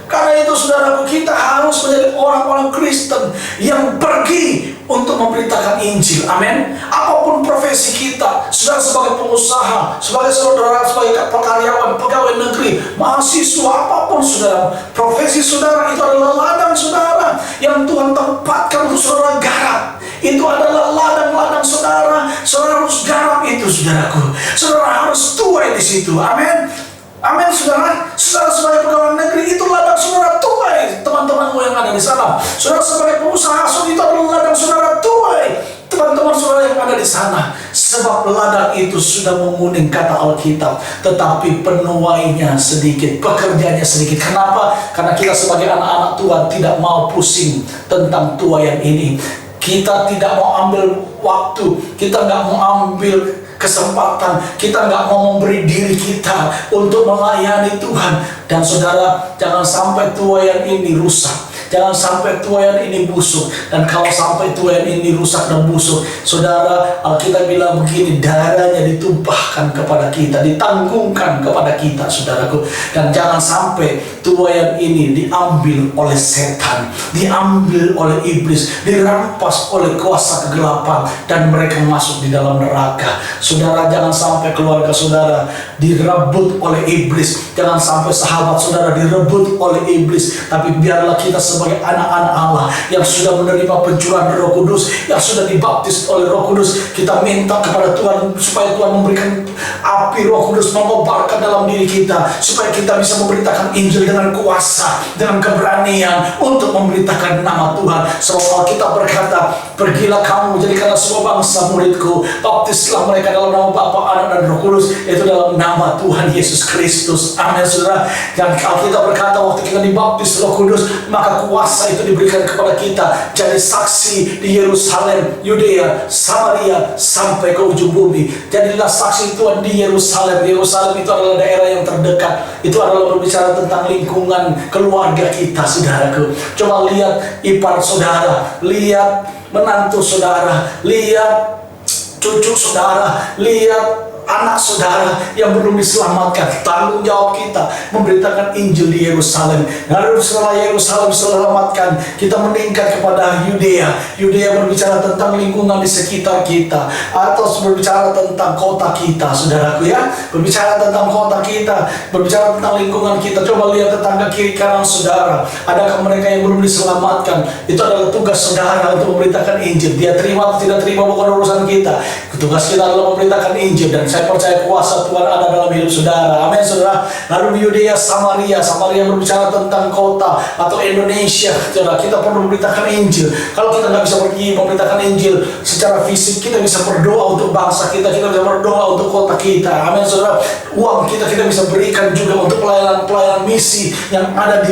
Karena itu, saudaraku, kita harus menjadi orang-orang Kristen yang pergi untuk memberitakan Injil. Amin. Apapun profesi kita, saudara, sebagai pengusaha, sebagai saudara, sebagai karyawan, pegawai negeri, mahasiswa, apapun, saudara, profesi saudara itu adalah ladang saudara yang Tuhan tempatkan untuk saudara garap, Itu adalah ladang-ladang saudara. Saudara harus garap itu, saudaraku. Saudara harus tuai di situ. Amin. Amin, saudara. Saudara sebagai pegawai negeri, itu ladang saudara tuai teman-temanmu yang ada di sana. Saudara sebagai pengusaha asuh, itu adalah ladang saudara tuai teman-teman saudara yang ada di sana. Sebab ladang itu sudah menguning, kata Alkitab, tetapi penuainya sedikit, pekerjanya sedikit. Kenapa? Karena kita sebagai anak-anak Tuhan tidak mau pusing tentang tuaian ini. Kita tidak mau ambil waktu, kita nggak mau ambil kesempatan, kita nggak mau memberi diri kita untuk melayani Tuhan. Dan saudara, jangan sampai tuaian ini rusak, jangan sampai tuaian ini busuk. Dan kalau sampai tuaian ini rusak dan busuk, saudara, Alkitab bilang begini, darahnya ditumpahkan kepada kita, ditanggungkan kepada kita, saudaraku. Dan jangan sampai tuaian ini diambil oleh setan, diambil oleh iblis, dirampas oleh kuasa kegelapan, dan mereka masuk di dalam neraka. Saudara, jangan sampai keluarga saudara direbut oleh iblis, jangan sampai sahabat saudara direbut oleh iblis. Tapi biarlah kita sebagai anak-anak Allah yang sudah menerima pencurahan Roh Kudus, yang sudah dibaptis oleh Roh Kudus, kita minta kepada Tuhan supaya Tuhan memberikan api Roh Kudus mengobarkan dalam diri kita, supaya kita bisa memberitakan Injil dengan kuasa, dengan keberanian untuk memberitakan nama Tuhan. Sebab Alkitab berkata, pergilah kamu jadikanlah semua bangsa muridku, baptislah mereka dalam nama Bapa, Anak, dan Roh Kudus, itu dalam nama Tuhan Yesus Kristus. Amin, saudara. Dan Alkitab berkata, waktu kita dibaptis Roh Kudus, maka kuasa itu diberikan kepada kita jadi saksi di Yerusalem, Yudea, Samaria, sampai ke ujung bumi. Jadilah saksi Tuhan di Yerusalem. Yerusalem itu adalah daerah yang terdekat. Itu adalah berbicara tentang lingkungan keluarga kita, saudaraku. Coba lihat ipar saudara, lihat menantu saudara, lihat cucu saudara, lihat anak saudara yang belum diselamatkan. Tanggung jawab kita memberitakan Injil di Yerusalem. Lalu setelah Yerusalem diselamatkan, kita meningkat kepada Yudea. Yudea berbicara tentang lingkungan di sekitar kita, atau berbicara tentang kota kita, saudaraku ya. Berbicara tentang kota kita, berbicara tentang lingkungan kita. Coba lihat tetangga kiri kanan saudara. Adakah mereka yang belum diselamatkan? Itu adalah tugas saudara untuk memberitakan Injil. Dia terima atau tidak terima bukan urusan kita. Tugas kita adalah memberitakan Injil, dan saya percaya kuasa Tuhan ada dalam hidup saudara. Amin, saudara. Lalu di Yudea, Samaria. Samaria berbicara tentang kota atau Indonesia, saudara. Kita perlu memberitakan Injil. Kalau kita nggak bisa pergi memberitakan Injil secara fisik, kita bisa berdoa untuk bangsa kita, kita bisa berdoa untuk kota kita. Amin, saudara. Uang kita bisa berikan juga untuk pelayanan misi yang ada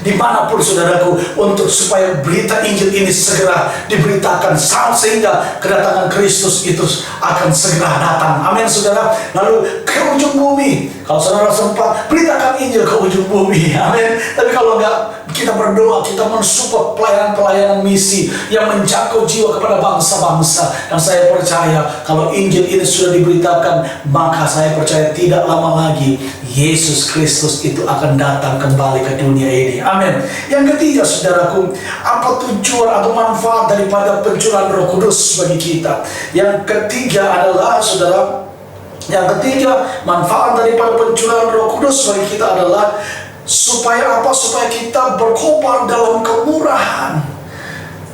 dimanapun, saudaraku, untuk supaya berita Injil ini segera diberitakan sehingga kedatangan Kristus itu akan segera datang. Amin, saudara. Lalu ke ujung bumi, kalau saudara sempat beritakan Injil ke ujung bumi. Amin. Tapi kalau enggak, kita berdoa, kita mensupport pelayanan misi yang menjangkau jiwa kepada bangsa-bangsa. Dan saya percaya kalau Injil ini sudah diberitakan, maka saya percaya tidak lama lagi Yesus Kristus itu akan datang kembali ke dunia ini. Amin. Yang ketiga, saudaraku, apa tujuan atau manfaat daripada pencurahan Roh Kudus bagi kita? Yang ketiga adalah, saudara, yang ketiga, manfaat daripada pencurahan Roh Kudus bagi kita adalah supaya apa? Supaya kita berkobar dalam kemurahan.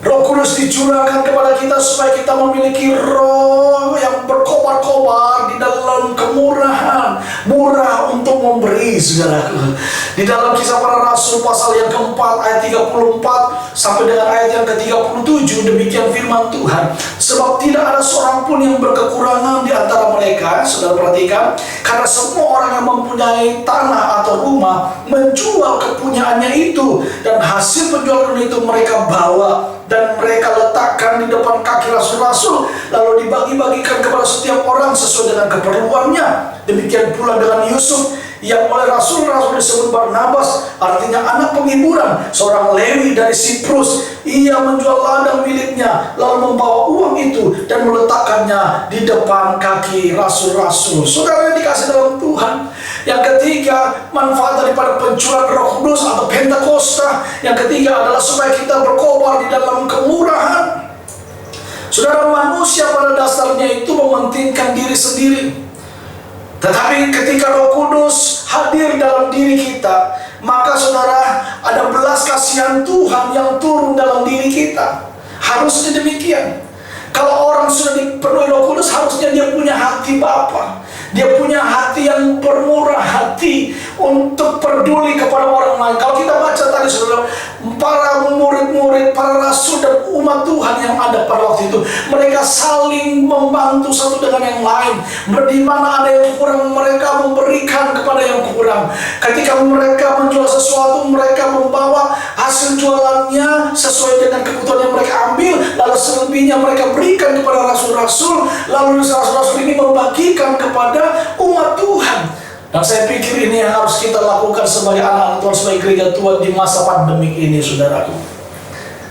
Roh Kudus dicurahkan kepada kita supaya kita memiliki roh yang berkobar-kobar di dalam kemurahan, murah untuk memberi, saudaraku. Di dalam Kisah Para Rasul pasal yang keempat ayat 34 sampai dengan ayat yang ke-37, demikian firman Tuhan. Sebab tidak ada seorang pun yang berkekurangan di antara mereka, saudara perhatikan, karena semua orang yang mempunyai tanah atau rumah menjual kepunyaannya itu, dan hasil penjualan itu mereka bawa dan mereka letakkan di depan kaki rasul-rasul, lalu dibagi-bagikan kepada setiap orang sesuai dengan keperluannya. Demikian pula dengan Yusuf, yang oleh rasul-rasul disebut Barnabas, artinya anak penghiburan, seorang Lewi dari Siprus. Ia menjual ladang miliknya, lalu membawa uang itu dan meletakkannya di depan kaki rasul-rasul. Saudara yang dikasih dalam Tuhan, yang ketiga, manfaat daripada pencurahan Roh Kudus atau Pentakosta, yang ketiga adalah supaya kita berkobar di dalam kemurahan. Saudara, manusia pada dasarnya itu mementingkan diri sendiri. Tetapi ketika Roh Kudus hadir dalam diri kita, maka saudara, ada belas kasihan Tuhan yang turun dalam diri kita. Harusnya demikian. Kalau orang sudah dipenuhi Roh Kudus, harusnya dia punya hati Bapa. Dia punya hati yang bermurah hati untuk peduli kepada orang lain. Kalau kita baca tadi saudara, para murid-murid, para rasul dan umat Tuhan yang ada pada waktu itu, mereka saling membantu satu dengan yang lain. Di mana ada yang kurang, mereka memberikan kepada yang kurang. Ketika mereka menjual sesuatu, mereka membawa hasil jualannya sesuai dengan kebutuhan yang mereka ambil, lalu selebihnya mereka berikan kepada rasul-rasul, lalu rasul-rasul ini membagikan kepada umat Tuhan. Dan saya pikir ini yang harus kita lakukan sebagai anak-anak Tuhan, sebagai gereja Tuhan di masa pandemik ini, saudaraku.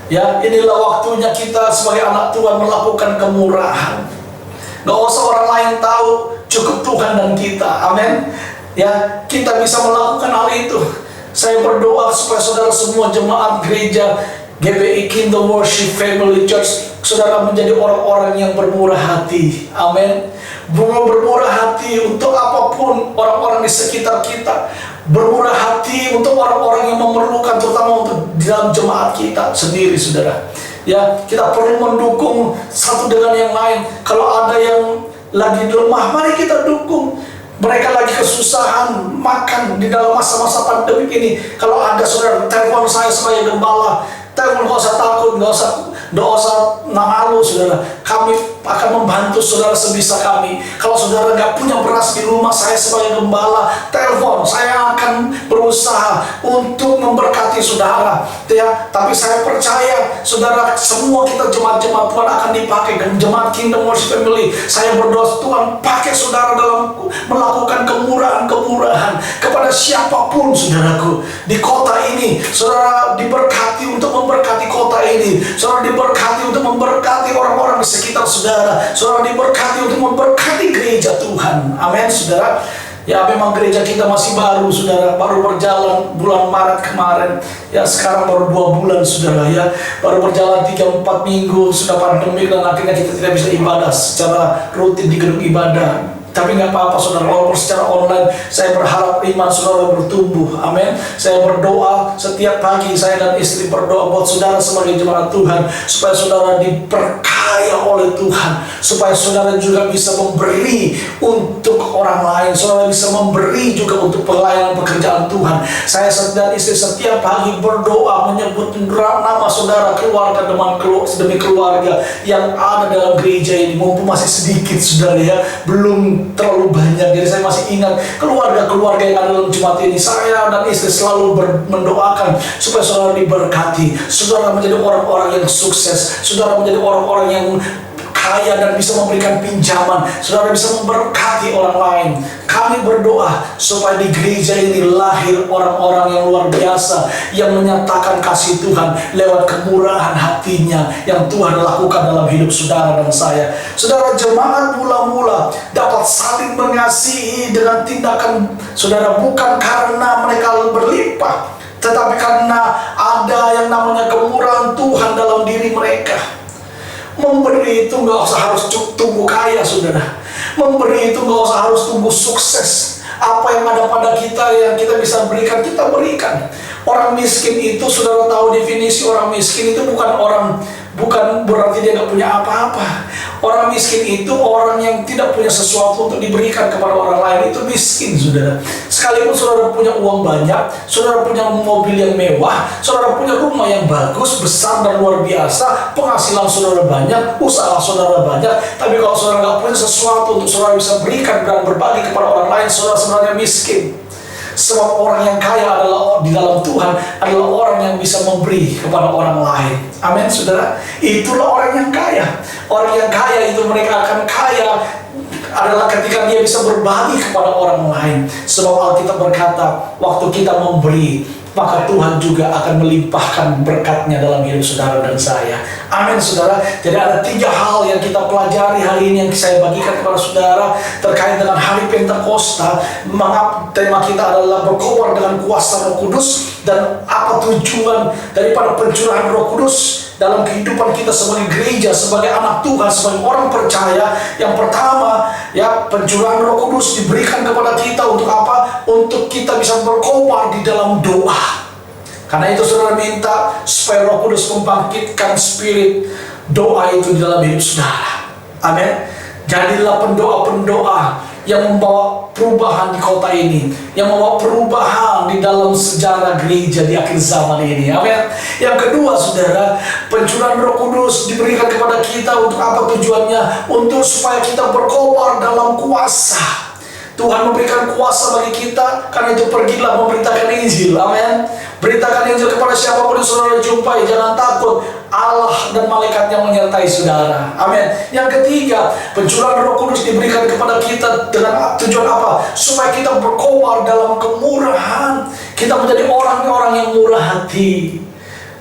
Ya, inilah waktunya kita sebagai anak Tuhan melakukan kemurahan. Gak usah orang lain tahu, cukup Tuhan dan kita. Amin. Ya, kita bisa melakukan hal itu. Saya berdoa supaya saudara semua jemaat gereja GBI Kingdom Worship Family Church, saudara menjadi orang-orang yang bermurah hati. Amin. Bermurah hati untuk apapun orang-orang di sekitar kita. Bermurah hati untuk orang-orang yang memerlukan, terutama untuk di dalam jemaat kita sendiri, saudara. Ya, kita perlu mendukung satu dengan yang lain. Kalau ada yang lagi lemah, mari kita dukung. Mereka lagi kesusahan makan di dalam masa-masa pandemi ini. Kalau ada saudara, telepon saya sebagai gembala. Telepon, gak usah takut, gak usah malu, saudara. Kami akan membantu saudara sebisa kami. Kalau saudara gak punya beras di rumah, saya sebagai gembala, telepon, saya akan berusaha untuk memberkati saudara. Ya, tapi saya percaya, saudara, semua kita jemaat-jemaat Tuhan akan dipakai. Dan jemaat Kingdom Worship Family, saya berdoa Tuhan pakai saudara dalam melakukan kemurahan-kemurahan kepada siapapun, saudaraku. Di kota ini, saudara diberkati untuk memberkati kota ini. Saudara diberkati untuk memberkati orang-orang di sekitar saudara. Saudara diberkati untuk memberkati gereja Tuhan. Amin, saudara. Ya, memang gereja kita masih baru, saudara. Baru berjalan bulan Maret kemarin. Ya, sekarang baru 2 bulan, saudara. Ya, baru berjalan 3-4 minggu. Sudah pandemi dan akhirnya kita tidak bisa ibadah secara rutin di gedung ibadah. Tapi nggak apa-apa, saudara. Walaupun secara online, saya berharap iman saudara bertumbuh. Amin. Saya berdoa setiap pagi, saya dan istri berdoa buat saudara sebagai jemaat Tuhan, supaya saudara diperkaya oleh Tuhan, supaya saudara juga bisa memberi untuk orang lain, saudara bisa memberi juga untuk pelayanan pekerjaan Tuhan. Saya dan istri setiap pagi berdoa menyebut nama saudara, keluarga demi keluarga yang ada dalam gereja ini. Mumpung masih sedikit, saudara, ya, belum terlalu banyak. Jadi saya masih ingat keluarga-keluarga yang ada dalam jemaat ini. Saya dan istri selalu mendoakan supaya saudara diberkati, saudara menjadi orang-orang yang sukses, saudara menjadi orang-orang yang kaya dan bisa memberikan pinjaman, saudara bisa memberkati orang lain. Kami berdoa supaya di gereja ini lahir orang-orang yang luar biasa, yang menyatakan kasih Tuhan lewat kemurahan hatinya yang Tuhan lakukan dalam hidup saudara dan saya. Saudara, jemaat mula-mula dapat saling mengasihi dengan tindakan saudara, bukan karena mereka berlimpah, tetapi karena ada yang namanya kemurahan Tuhan dalam diri mereka. Memberi itu nggak usah harus tunggu kaya, saudara. Memberi itu nggak usah harus tunggu sukses. Apa yang ada pada kita yang kita bisa berikan, kita berikan. Orang miskin itu, saudara tahu definisi orang miskin itu bukan berarti dia nggak punya apa-apa. Orang miskin itu orang yang tidak punya sesuatu untuk diberikan kepada orang lain, itu miskin, saudara. Sekalipun saudara punya uang banyak, saudara punya mobil yang mewah, saudara punya rumah yang bagus, besar dan luar biasa, penghasilan saudara banyak, usaha saudara banyak, tapi kalau saudara nggak punya sesuatu untuk saudara bisa berikan dan berbagi kepada orang lain, saudara sebenarnya miskin. Sebab orang yang kaya adalah di dalam Tuhan adalah orang yang bisa memberi kepada orang lain. Amin, saudara. Itulah orang yang kaya. Orang yang kaya itu mereka akan kaya adalah ketika dia bisa berbagi kepada orang lain. Sebab Alkitab berkata, waktu kita memberi, maka Tuhan juga akan melimpahkan berkatnya dalam hidup saudara dan saya. Amin, saudara. Jadi ada 3 hal yang kita pelajari hari ini yang saya bagikan kepada saudara terkait dengan hari Pentakosta. Tema kita adalah berkobar dengan kuasa Roh Kudus, dan apa tujuan daripada pencurahan Roh Kudus dalam kehidupan kita sebagai gereja, sebagai anak Tuhan, sebagai orang percaya. Yang pertama, ya, pencurahan Roh Kudus diberikan kepada kita untuk apa? Untuk kita bisa berkobar di dalam doa. Karena itu saudara minta supaya Roh Kudus membangkitkan spirit doa itu di dalam hidup saudara. Amin. Jadilah pendoa-pendoa yang membawa perubahan di kota ini, yang membawa perubahan di dalam sejarah gereja di akhir zaman ini. Amin. Yang kedua, saudara, pencurahan Roh Kudus diberikan kepada kita untuk apa tujuannya? Untuk supaya kita berkobar dalam kuasa. Tuhan memberikan kuasa bagi kita, karena itu pergilah memberitakan Injil. Amin. Beritakan Injil kepada siapapun yang saudara jumpai. Jangan takut, Allah dan malaikatnya menyertai saudara. Amin. Yang ketiga, pencurahan Roh Kudus diberikan kepada kita dengan tujuan apa? Supaya kita berkobar dalam kemurahan. Kita menjadi orang-orang yang murah hati.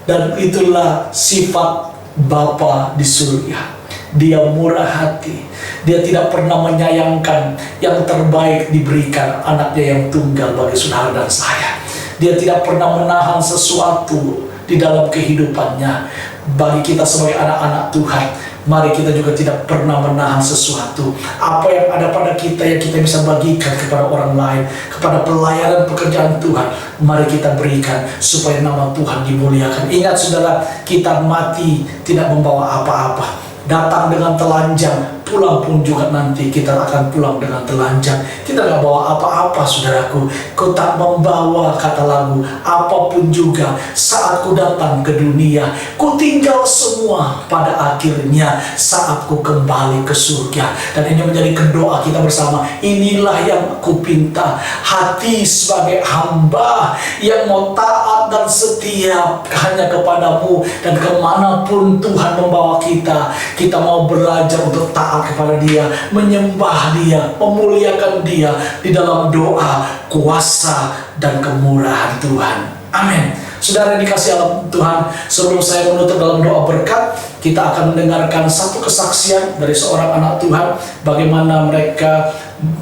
Dan itulah sifat Bapa di surga. Dia murah hati. Dia tidak pernah menyayangkan yang terbaik diberikan anaknya yang tunggal bagi saudara dan saya. Dia tidak pernah menahan sesuatu di dalam kehidupannya. Bagi kita sebagai anak-anak Tuhan, mari kita juga tidak pernah menahan sesuatu. Apa yang ada pada kita yang kita bisa bagikan kepada orang lain, kepada pelayanan pekerjaan Tuhan, mari kita berikan supaya nama Tuhan dimuliakan. Ingat saudara, kita mati tidak membawa apa-apa. Datang dengan telanjang, pulang pun juga nanti kita akan pulang dengan telanjang. Kita gak bawa apa-apa, saudaraku. Kau tak membawa, kata lagu, apapun juga saat ku datang ke dunia. Ku tinggal semua pada akhirnya saat ku kembali ke surga. Dan ini menjadi doa kita bersama. Inilah yang ku pinta, hati sebagai hamba yang mau taat dan setia hanya kepadamu. Dan kemanapun Tuhan membawa kita, kita mau belajar untuk taat kepada Dia, menyembah Dia, memuliakan Dia di dalam doa, kuasa dan kemurahan Tuhan. Amin. Saudara yang dikasihi Allah Tuhan, sebelum saya menutup dalam doa berkat, kita akan mendengarkan satu kesaksian dari seorang anak Tuhan, bagaimana mereka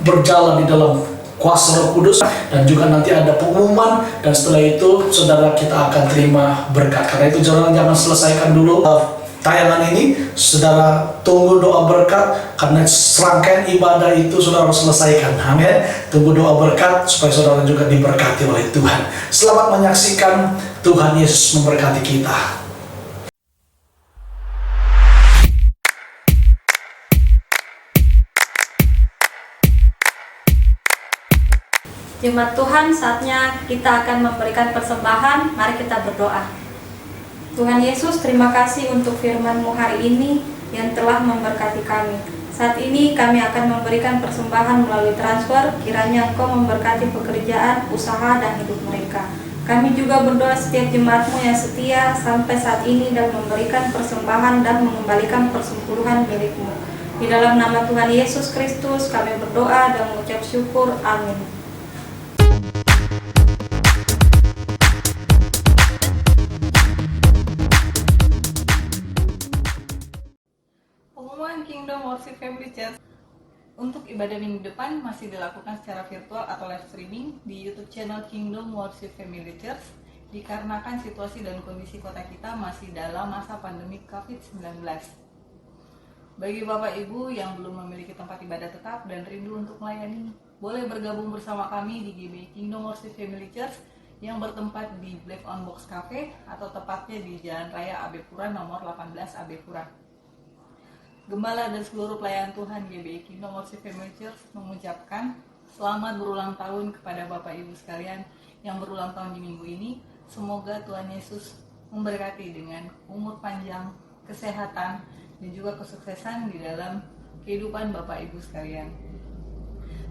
berjalan di dalam kuasa Roh Kudus, dan juga nanti ada pengumuman, dan setelah itu saudara kita akan terima berkat. Karena itu jangan selesaikan dulu tayangan ini, saudara tunggu doa berkat, karena serangkaian ibadah itu saudara harus selesaikan. Amin. Tunggu doa berkat supaya saudara juga diberkati oleh Tuhan. Selamat menyaksikan. Tuhan Yesus memberkati kita. Jemaat Tuhan, saatnya kita akan memberikan persembahan. Mari kita berdoa. Tuhan Yesus, terima kasih untuk firman-Mu hari ini yang telah memberkati kami. Saat ini kami akan memberikan persembahan melalui transfer. Kiranya Engkau memberkati pekerjaan, usaha, dan hidup mereka. Kami juga berdoa setiap jemaat-Mu yang setia sampai saat ini dan memberikan persembahan dan mengembalikan persepuluhan milik-Mu. Di dalam nama Tuhan Yesus Kristus kami berdoa dan mengucap syukur. Amin. Kingdom Worship Family Church untuk ibadah minggu depan masih dilakukan secara virtual atau live streaming di YouTube channel Kingdom Worship Family Church, dikarenakan situasi dan kondisi kota kita masih dalam masa pandemi COVID-19. Bagi Bapak Ibu yang belum memiliki tempat ibadah tetap dan rindu untuk melayani, boleh bergabung bersama kami di GBI Kingdom Worship Family Church yang bertempat di Black on Box Cafe atau tepatnya di Jalan Raya AB Pura nomor 18 AB Pura. Gembala dan seluruh pelayan Tuhan GBI Kingdom Worship Family Church mengucapkan selamat berulang tahun kepada Bapak Ibu sekalian yang berulang tahun di minggu ini. Semoga Tuhan Yesus memberkati dengan umur panjang, kesehatan, dan juga kesuksesan di dalam kehidupan Bapak Ibu sekalian.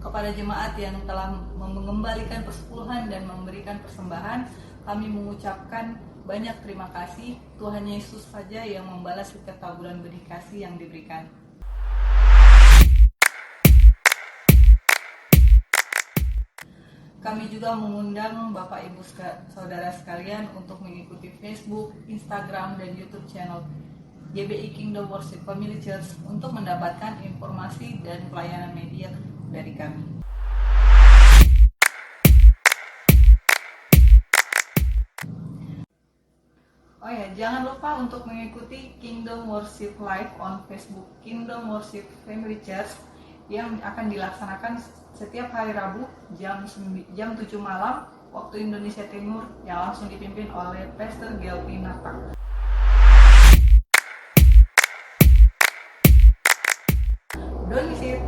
Kepada jemaat yang telah mengembalikan persepuluhan dan memberikan persembahan, kami mengucapkan banyak terima kasih. Tuhan Yesus saja yang membalas setiap taburan benih kasih yang diberikan. Kami juga mengundang Bapak Ibu Saudara sekalian untuk mengikuti Facebook, Instagram, dan YouTube channel GBI Kingdom Worship Family Church untuk mendapatkan informasi dan pelayanan media dari kami. Oh ya, jangan lupa untuk mengikuti Kingdom Worship Live on Facebook Kingdom Worship Family Church yang akan dilaksanakan setiap hari Rabu jam 7 malam waktu Indonesia Timur, yang langsung dipimpin oleh Pastor Gelpi Natak. Don't miss it.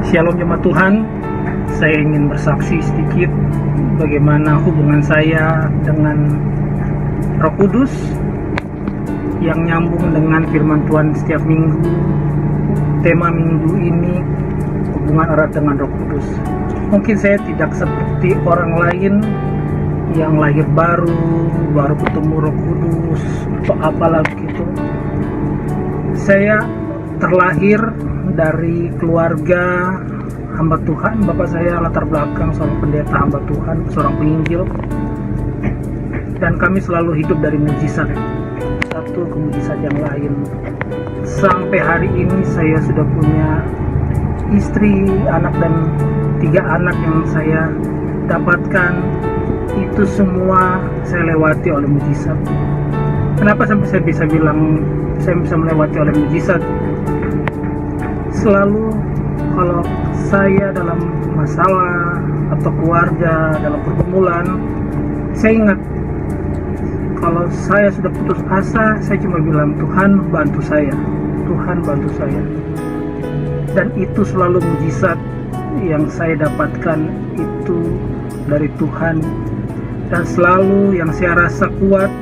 Shalom jemaat Tuhan, saya ingin bersaksi sedikit bagaimana hubungan saya dengan Roh Kudus yang nyambung dengan firman Tuhan setiap minggu. Tema minggu ini hubungan erat dengan Roh Kudus. Mungkin saya tidak seperti orang lain yang lahir baru ketemu Roh Kudus atau apalah begitu. Saya terlahir dari keluarga hamba Tuhan. Bapak saya latar belakang seorang pendeta hamba Tuhan, seorang penginjil, dan kami selalu hidup dari mujizat satu ke mujizat yang lain. Sampai hari ini saya sudah punya istri, anak, dan 3 anak yang saya dapatkan. Itu semua saya lewati oleh mujizat. Kenapa sampai saya bisa bilang saya bisa melewati oleh mujizat? Selalu kalau saya dalam masalah atau keluarga, dalam pergumulan, saya ingat kalau saya sudah putus asa, saya cuma bilang, Tuhan bantu saya, Tuhan bantu saya. Dan itu selalu mujizat yang saya dapatkan itu dari Tuhan. Dan selalu yang saya rasa kuat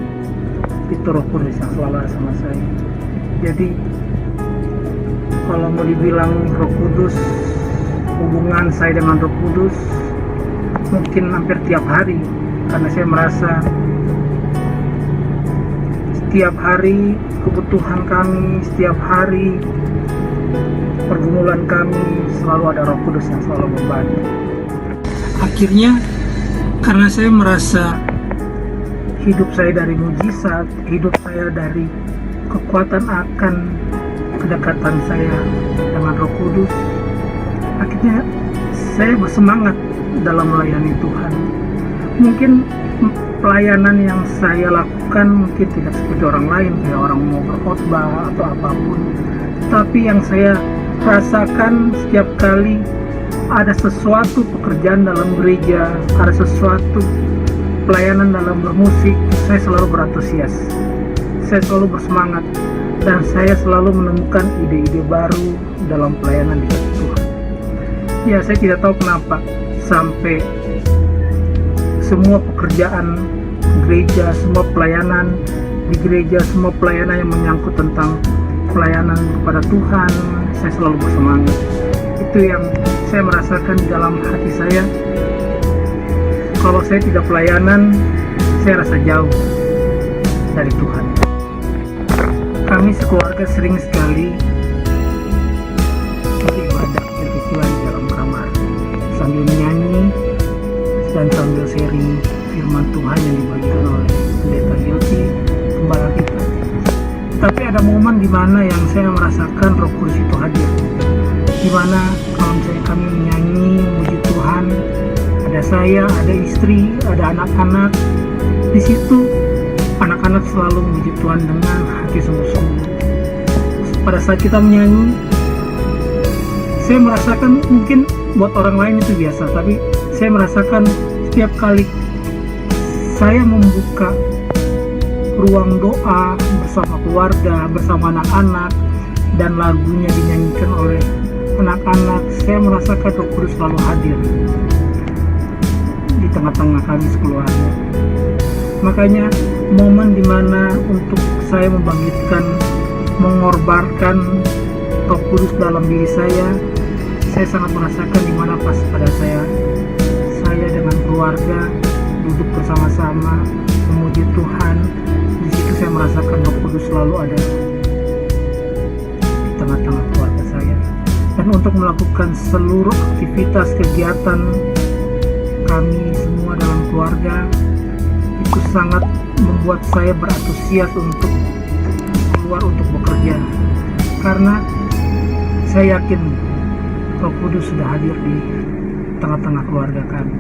itu Roh Kudus yang selalu ada sama saya. Jadi kalau mau dibilang Roh Kudus, hubungan saya dengan Roh Kudus mungkin hampir tiap hari, karena saya merasa setiap hari kebutuhan kami, setiap hari pergumulan kami selalu ada Roh Kudus yang selalu membantu. Akhirnya karena saya merasa hidup saya dari mujizat, hidup saya dari kekuatan akan kedekatan saya dengan Roh Kudus, akhirnya saya bersemangat dalam melayani Tuhan. Mungkin pelayanan yang saya lakukan mungkin tidak seperti orang lain, kayak orang mau berkhotbah atau apapun, tapi yang saya rasakan setiap kali ada sesuatu pekerjaan dalam gereja, ada sesuatu pelayanan dalam bermusik, saya selalu berantusias, saya selalu bersemangat, dan saya selalu menemukan ide-ide baru dalam pelayanan di Tuhan. Ya, saya tidak tahu kenapa sampai semua pekerjaan gereja, semua pelayanan di gereja, semua pelayanan yang menyangkut tentang pelayanan kepada Tuhan, saya selalu bersemangat. Itu yang saya merasakan di dalam hati saya. Kalau saya tidak pelayanan, saya rasa jauh dari Tuhan. Kami sekeluarga sering sekali beribadah kecil-kecilan di dalam kamar sambil menyanyi dan sambil sharing firman Tuhan yang dibagikan oleh pendeta Yosi, gembala kita. Tapi ada momen di mana yang saya merasakan Roh Kudus itu hadir, di mana kalau misalnya kami menyanyi memuji Tuhan, ada saya, ada istri, ada anak-anak. Di situ anak-anak selalu memuji Tuhan dengan hati sungguh-sungguh. Pada saat kita menyanyi, saya merasakan, mungkin buat orang lain itu biasa, tapi saya merasakan setiap kali saya membuka ruang doa bersama keluarga, bersama anak-anak, dan lagunya dinyanyikan oleh anak-anak, saya merasakan Roh Kudus selalu hadir di tengah-tengah kami sekeluarga. Makanya momen dimana untuk saya membangkitkan, mengorbankan Roh Kudus dalam diri saya sangat merasakan dimana pas pada saya dengan keluarga duduk bersama-sama memuji Tuhan. Di situ saya merasakan Roh Kudus selalu ada di tengah-tengah keluarga saya. Dan untuk melakukan seluruh aktivitas kegiatan kami semua dalam keluarga, itu sangat membuat saya berantusias untuk keluar untuk bekerja, karena saya yakin Roh Kudus sudah hadir di tengah-tengah keluarga kami.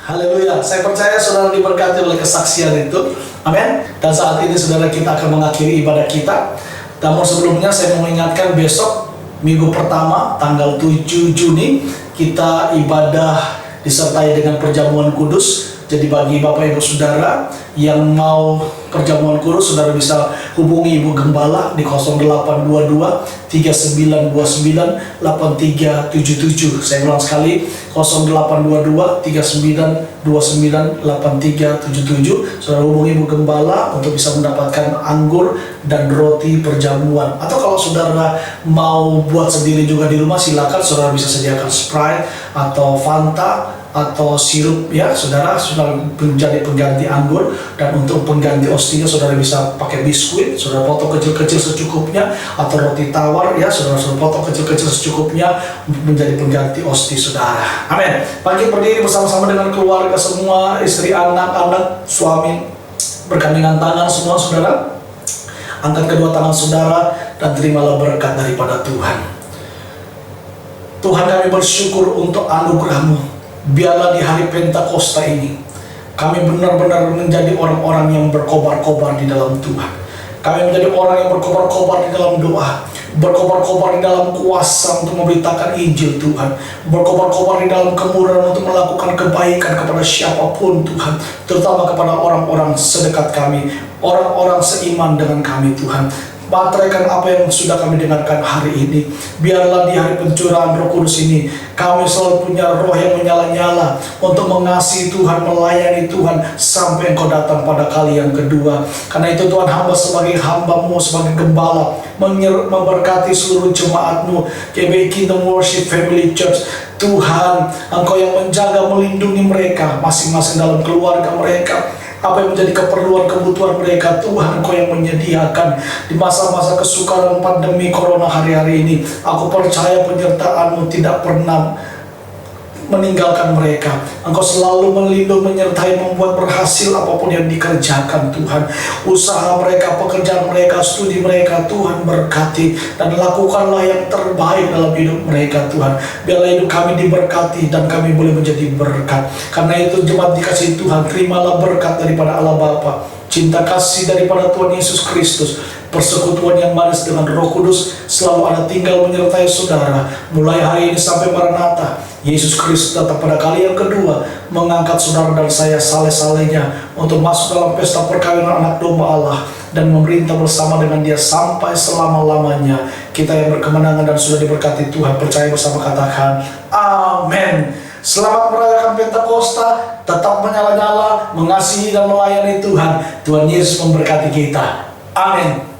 Haleluya, saya percaya saudara diberkati oleh kesaksian itu. Amin. Dan saat ini saudara, kita akan mengakhiri ibadah kita. Namun sebelumnya saya mau mengingatkan, besok minggu pertama tanggal 7 Juni kita ibadah di disertai dengan perjamuan kudus. Jadi bagi Bapak Ibu Saudara yang mau perjamuan kudus, saudara bisa hubungi Ibu Gembala di 0822 3929 8377. Saya ulang sekali, 0822 3929 8377. Saudara hubungi Ibu Gembala untuk bisa mendapatkan anggur dan roti perjamuan. Atau kalau saudara mau buat sendiri juga di rumah, silakan saudara bisa sediakan Sprite atau Fanta atau sirup ya, saudara sudah menjadi pengganti anggur. Dan untuk pengganti ostinya saudara bisa pakai biskuit, saudara potong kecil-kecil secukupnya, atau roti tawar ya, saudara potong kecil-kecil secukupnya menjadi pengganti osti saudara. Amin. Pagi berdiri bersama-sama dengan keluarga semua, istri, anak-anak, suami, bergandengan tangan semua saudara. Angkat kedua tangan saudara dan terimalah berkat daripada Tuhan. Tuhan, kami bersyukur untuk anugerah-Mu. Biarlah di hari Pentakosta ini kami benar-benar menjadi orang-orang yang berkobar-kobar di dalam Tuhan. Kami menjadi orang yang berkobar-kobar di dalam doa, berkobar-kobar di dalam kuasa untuk memberitakan Injil Tuhan, berkobar-kobar di dalam kemurahan untuk melakukan kebaikan kepada siapapun Tuhan, terutama kepada orang-orang sedekat kami, orang-orang seiman dengan kami Tuhan. Bateraikan apa yang sudah kami dengarkan hari ini. Biarlah di hari pencurahan Roh Kudus ini kami selalu punya roh yang menyala-nyala untuk mengasihi Tuhan, melayani Tuhan sampai Engkau datang pada kali yang kedua. Karena itu Tuhan, hamba sebagai hamba-Mu, sebagai gembala, memberkati seluruh jemaat-Mu GBI Kingdom Worship Family Church. Tuhan, Engkau yang menjaga, melindungi mereka masing-masing dalam keluarga mereka. Apa yang menjadi keperluan kebutuhan mereka, Tuhan Engkau yang menyediakan di masa-masa kesukaran pandemi corona hari-hari ini. Aku percaya penyertaan-Mu tidak pernah meninggalkan mereka. Engkau selalu melindungi, menyertai, membuat berhasil apapun yang dikerjakan Tuhan. Usaha mereka, pekerjaan mereka, studi mereka, Tuhan berkati dan lakukanlah yang terbaik dalam hidup mereka Tuhan. Biarlah hidup kami diberkati dan kami boleh menjadi berkat. Karena itu jemaat dikasihi Tuhan, terimalah berkat daripada Allah Bapa, cinta kasih daripada Tuhan Yesus Kristus, persekutuan yang manis dengan Roh Kudus selalu ada tinggal menyertai saudara mulai hari ini sampai Maranatha. Yesus Kristus datang pada kali yang kedua, mengangkat saudara dan saya saleh-salehnya untuk masuk dalam pesta perkawinan anak domba Allah dan memerintah bersama dengan Dia sampai selama-lamanya. Kita yang berkemenangan dan sudah diberkati Tuhan, percaya bersama, katakan amin. Selamat merayakan Pentakosta, tetap menyala-nyala, mengasihi dan melayani Tuhan. Tuhan Yesus memberkati kita. Amin.